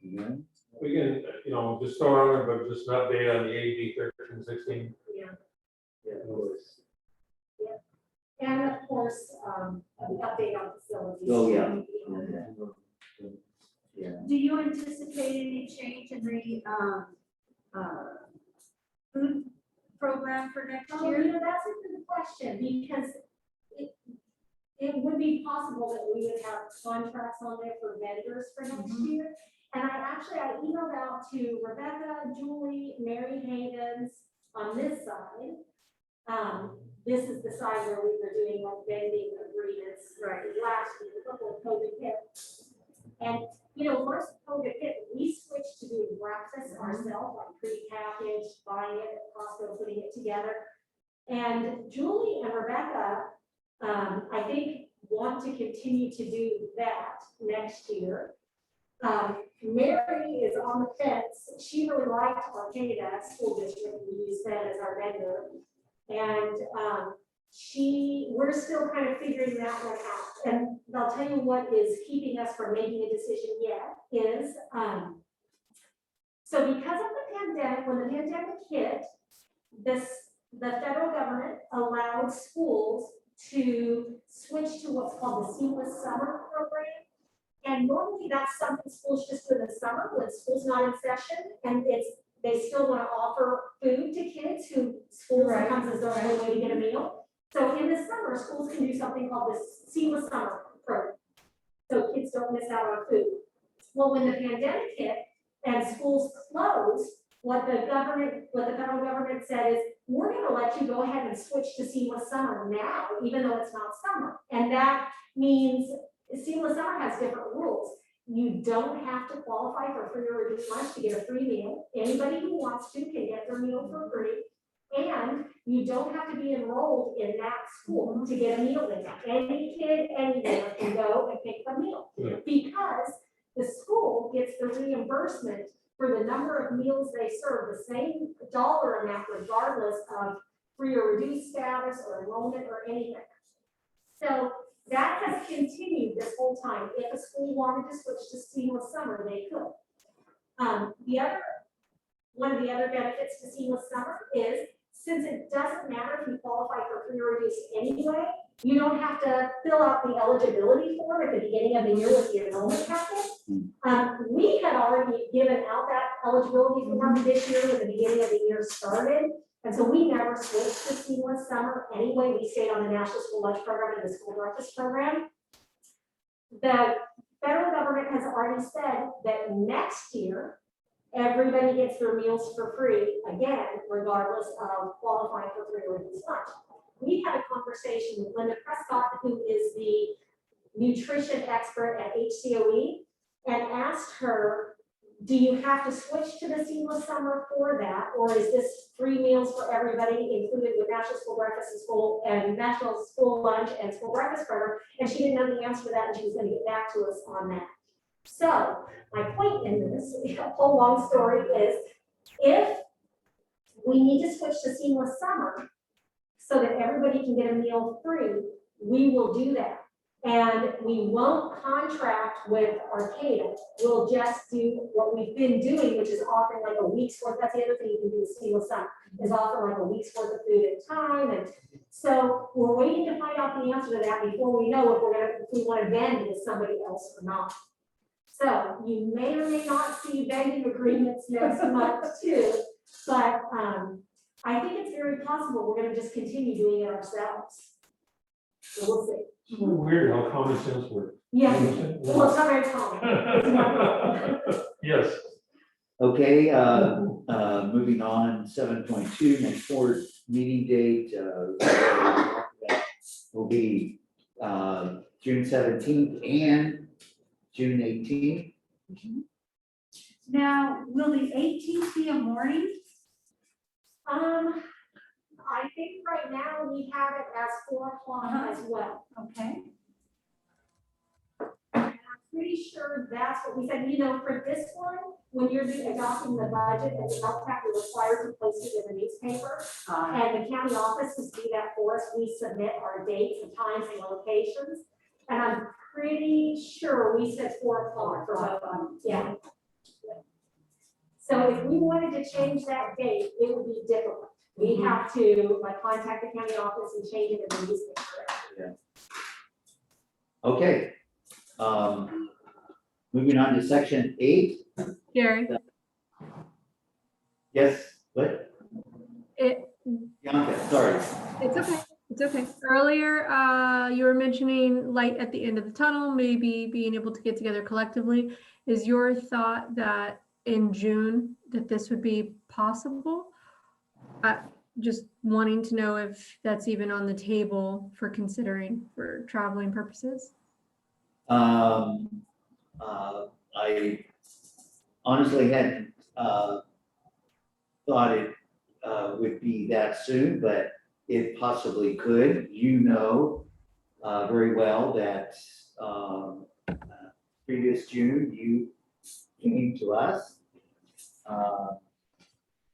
Yeah. We can, you know, just throw on there, but just an update on the AB 1316. Yeah. Yeah, of course. And of course, an update on facilities. Oh, yeah. Yeah. Do you anticipate any change in the food program for next Oh, year? you know, that's a good question, because it would be possible that we would have contracts on there for vendors for next year. And I emailed out to Rebecca, Julie, Mary Havens on this side. This is the side where we were doing like vending agreements last year, before COVID hit. And, you know, once COVID hit, we switched to doing breakfast ourselves, like pre-packaged, buying it at Costco, putting it together. And Julie and Rebecca, I think, want to continue to do that next year. Mary is on the fence. She really liked Arcata School District. We use that as our vendor. And we're still kind of figuring that one out. And I'll tell you what is keeping us from making a decision yet is, so because of the pandemic, when the pandemic hit, the federal government allowed schools to switch to what's called the seamless summer program. And normally that's something schools just do in the summer when school's not in session, and they still want to offer food to kids who school sometimes is the only way to get a meal. So in the summer, schools can do something called the seamless summer program, so kids don't miss out on food. Well, when the pandemic hit and schools closed, what the federal government said is, we're going to let you go ahead and switch to seamless summer now, even though it's not summer. And that means seamless summer has different rules. You don't have to qualify for free or reduced lunch to get a free meal. Anybody who wants to can get their meal for free. And you don't have to be enrolled in that school to get a meal in. Any kid, anywhere can go and pick a meal. Yeah. Because the school gets the reimbursement for the number of meals they serve, the same dollar amount regardless of free or reduced status or enrollment or anything. So that has continued this whole time. If a school wanted to switch to seamless summer, they could. One of the other benefits to seamless summer is, since it doesn't matter if you qualify for free or reduced anyway, you don't have to fill out the eligibility form at the beginning of the year with the enrollment packet. We had already given out that eligibility form this year when the beginning of the year started. And so we never switched to seamless summer anyway. We stayed on the National School Lunch Program and the School Breakfast Program. The federal government has already said that next year, everybody gets their meals for free, again, regardless of qualifying for free or reduced lunch. We had a conversation with Linda Prescott, who is the nutrition expert at HCOE, and asked her, do you have to switch to the seamless summer for that, or is this free meals for everybody included with National School Breakfast and School and National School Lunch and School Breakfast Program? And she didn't know the answer to that, and she was going to get back to us on that. So my point in this whole long story is, if we need to switch to seamless summer so that everybody can get a meal free, we will do that. And we won't contract with Arcata. We'll just do what we've been doing, which is offering like a week's worth. That's the other thing you can do with seamless summer, is offer like a week's worth of food at a time. And so we're waiting to find out the answer to that before we know if we want to vend with somebody else or not. So you may or may not see vending agreements next month too, but I think it's very possible we're going to just continue doing it ourselves. So we'll see. It's weird how common sense works. Yeah, well, it's not very common. It's not. Yes. Okay, moving on, 7.2, next board meeting date will be June 17th and June 18th. Now, will the 18th be a morning? I think right now we have it as 4 o'clock as well. Okay. And I'm pretty sure that's what we said. You know, for this one, when you're adopting the budget, and the health tech is required to post it in the newspaper, and the county offices do that for us. We submit our dates and times and locations, and I'm pretty sure we said 4 o'clock for both of them. Yeah. So if we wanted to change that date, it would be difficult. We have to like contact the county office and change it in the newspaper. Yeah. Okay. Moving on to section 8. Jerry, Yes, what? Bianca, sorry. it's okay. It's okay. Earlier, you were mentioning light at the end of the tunnel, maybe being able to get together collectively. Is your thought that in June that this would be possible? Just wanting to know if that's even on the table for considering for traveling purposes. I honestly hadn't thought it would be that soon, but it possibly could. You know very well that previous June you came to us,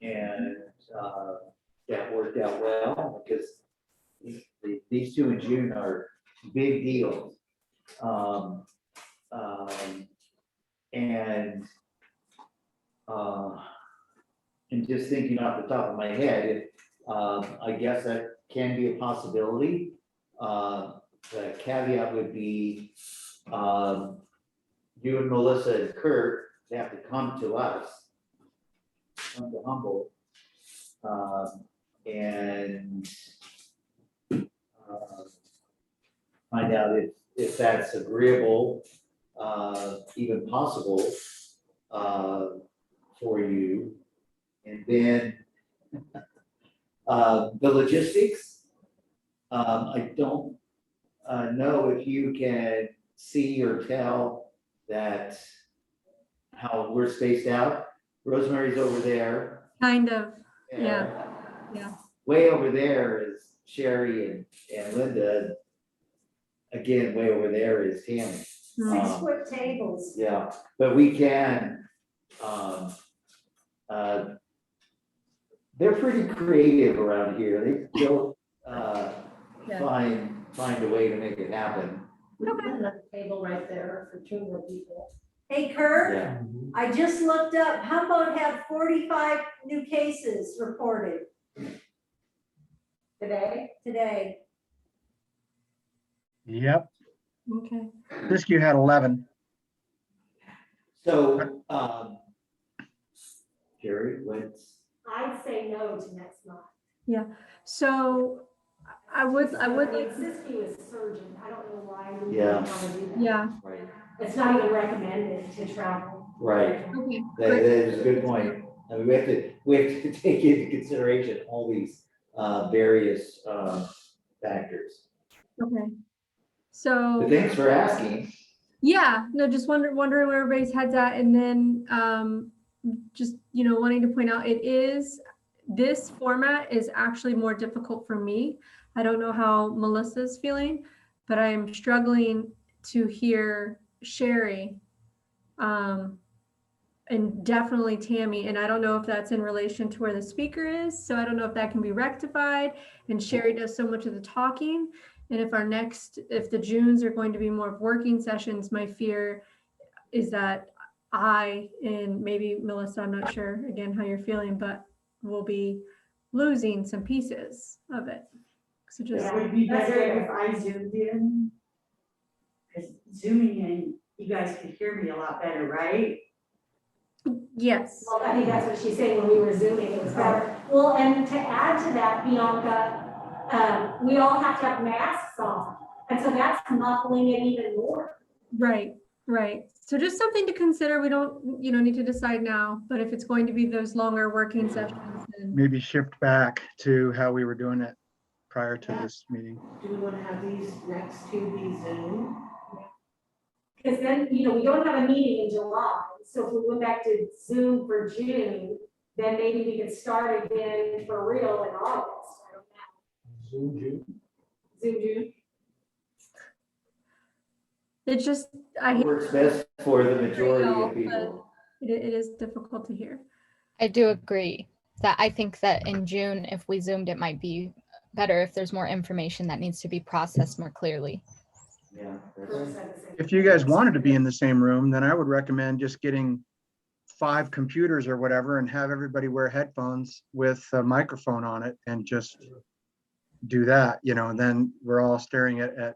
and that worked out well because these two in June are big deals. And just thinking off the top of my head, I guess that can be a possibility. The caveat would be you and Melissa and Kurt have to come to us, come to Humboldt, and find out if that's agreeable, even possible for you. And then the logistics, I don't know if you can see or tell that how we're spaced out. Rosemary's over there. Kind of, there. yeah. Way over there is Sherry and Linda. Again, way over there is Tammy. Mm. 6-foot tables. Yeah, but we can, they're pretty creative around here. They still, Yeah. find a way to make it happen. We put another table right there for 2 more people. Hey Kurt, Yeah. I just looked up, how about have 45 new cases reported today? Yep. Okay. Siskiyou had 11. So, Jerry, what's, I'd say no to next month. So I would like, Siskiyou is surgeon. I don't know why we Yeah. want to do that. yeah, right, It's not even recommended to travel. right, okay, that great. is a good point. I mean, we have to take into consideration all these, various, factors. Okay. So. But thanks for asking. Yeah, no, just wondering where everybody's heads at, and then just wanting to point out this format is actually more difficult for me. I don't know how Melissa's feeling, but I am struggling to hear Sherry, and definitely Tammy, and I don't know if that's in relation to where the speaker is. So I don't know if that can be rectified. And Sherry does so much of the talking. And if if the Junes are going to be more of working sessions, my fear is that I, and maybe Melissa, I'm not sure again how you're feeling, but we'll be losing some pieces of it. So just, It would be better if I zoomed in. Because zooming in, you guys could hear me a lot better, right? yes. Well, I think that's what she's saying when we were zooming, it was better. Well, and to add to that, Bianca, we all have to have masks on. And so that's muffling it even more. Right. So just something to consider. We don't, need to decide now, but if it's going to be those longer working sessions, then Maybe shift back to how we were doing it prior to this meeting. Do we want to have these next to be Zoom? Because then, we don't have a meeting in July. So if we went back to Zoom for June, then maybe we could start again for real in August. I don't know. Zoom June. Zoom June. it's just, I It hate works best for the majority y'all, of people. it is difficult to hear. I do agree that I think that in June, if we zoomed, it might be better if there's more information that needs to be processed more clearly. Yeah. that's- If you guys wanted to be in the same room, then I would recommend just getting 5 computers or whatever and have everybody wear headphones with a microphone on it and just do that, and then we're all staring at,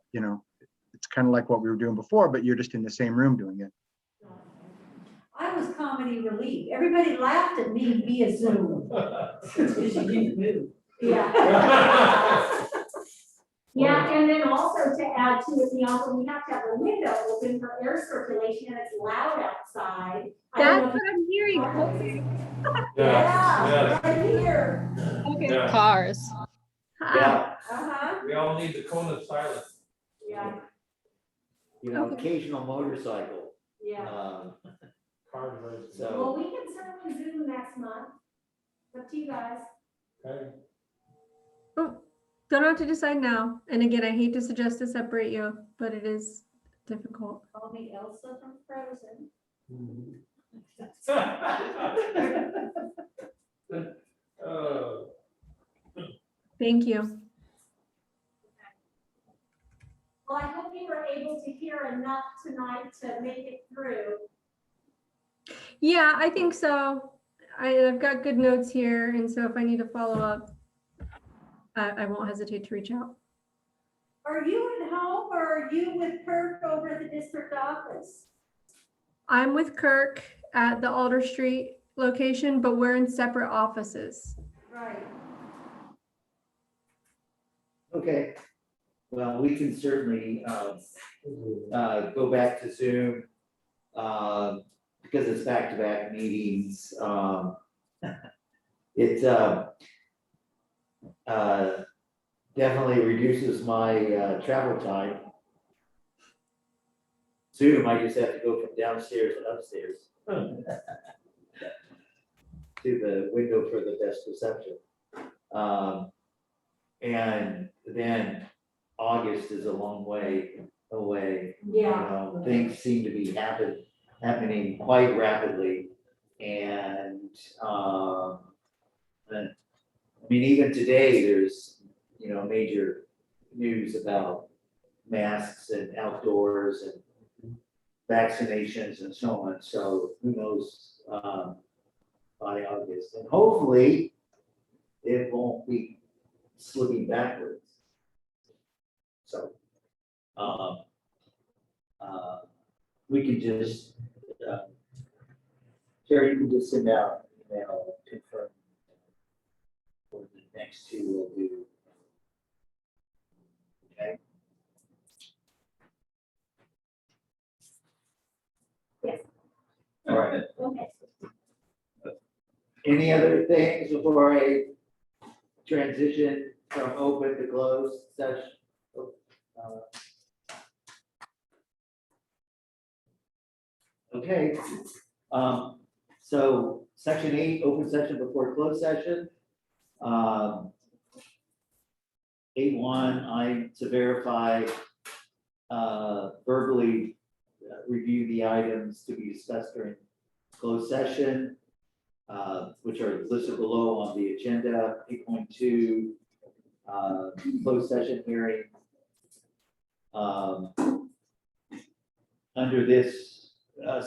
it's kind of like what we were doing before, but you're just in the same room doing it. I was comedy relief. Everybody laughed at me via Zoom. Because you didn't move. Yeah. Yeah, and then also to add to it, we have to have a window open for air circulation and it's loud outside. I don't That's know if what I'm hearing. Yeah, right here. Okay. Yeah. Cars. Yeah, Uh-huh. We all need the cone of silence. Yeah, occasional motorcycle. yeah. Cars racing. Well, So, we can certainly Zoom next month. It's up to you guys. Okay. Oh, don't have to decide now. And again, I hate to suggest to separate you, but it is difficult. Call me Elsa from Frozen. Oh. Thank you. Well, I hope you were able to hear enough tonight to make it through. Yeah, I think so. I've got good notes here, and so if I need to follow up, I won't hesitate to reach out. Are you at home or are you with Kirk over at the district office? I'm with Kirk at the Alder Street location, but we're in separate offices. Right. okay. Well, we can certainly, go back to Zoom, because it's back-to-back meetings. It, definitely reduces my, travel time. Soon I might just have to go from downstairs and upstairs. To the window for the best reception. And then August is a long way away. You know, things seem to be happening quite rapidly. And, I mean, even today, there's, you know, major news about masks and outdoors and vaccinations and so on. So who knows, by August, and hopefully it won't be slipping backwards. So, we can just, Terry, you can just send out an email confirm what the next two will do. Okay? Yes. All right. Okay. Any other things before I transition from open to closed session? Okay, so section 8, open session before closed session. 8.1, I to verify, verbally review the items to be discussed during closed session, which are listed below on the agenda. 8.2, closed session hearing. Under this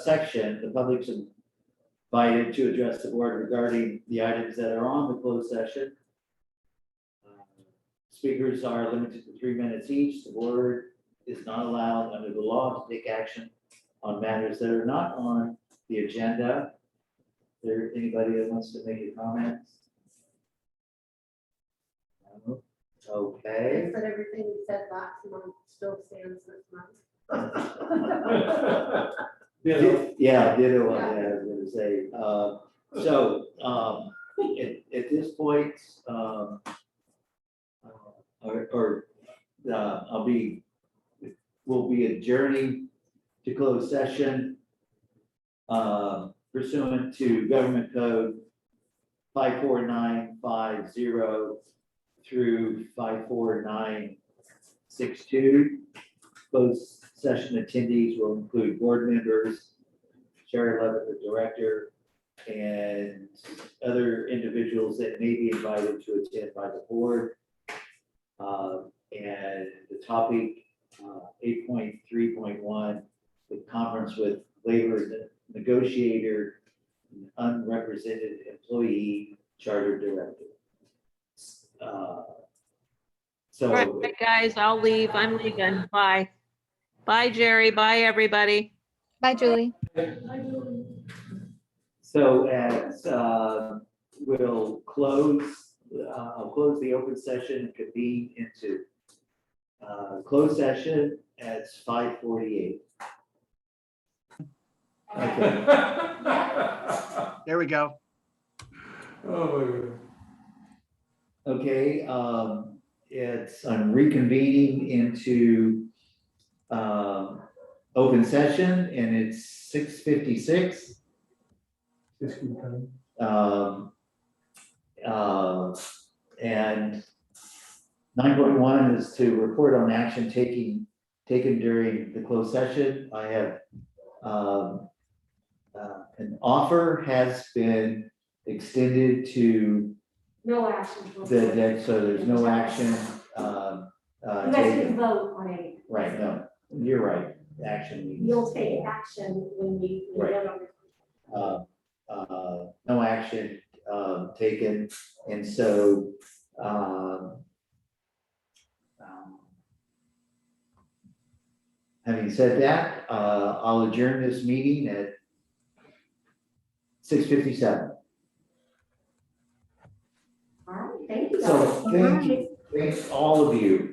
section, the public's invited to address the board regarding the items that are on the closed session. Speakers are limited to 3 minutes each. The board is not allowed under the law to take action on matters that are not on the agenda. Is there anybody that wants to make a comment? No? Okay. I said everything you said last month still stands this month. Yeah, ditto on that, I was gonna say. So, at this point, we'll be adjourning to closed session pursuant to Government Code 54950 through 54962. Closed session attendees will include board members, Sherry Levitt, the director, and other individuals that may be invited to attend by the board. And the topic, 8.3.1, the conference with labor negotiator, and unrepresented employee charter director. So. All right, guys, I'll leave. I'm leaving. Bye. Bye, Jerry. Bye, everybody. Bye, Julie. So as we'll close, I'll close the open session and convene into closed session at 5:48. Okay. There we go. Oh, Okay, I'm reconvening into open session, and it's 6:56. And 9.1 is to report on action taken during the closed session. I have an offer has been extended to No action. the deck, so there's no action You guys can taken. vote on it. Right, no, you're right, action means. You'll take action when we Right. vote on it. No action taken, and so having said that, I'll adjourn this meeting at 6:57. All right, thank you. So guys. thank you, thanks all of you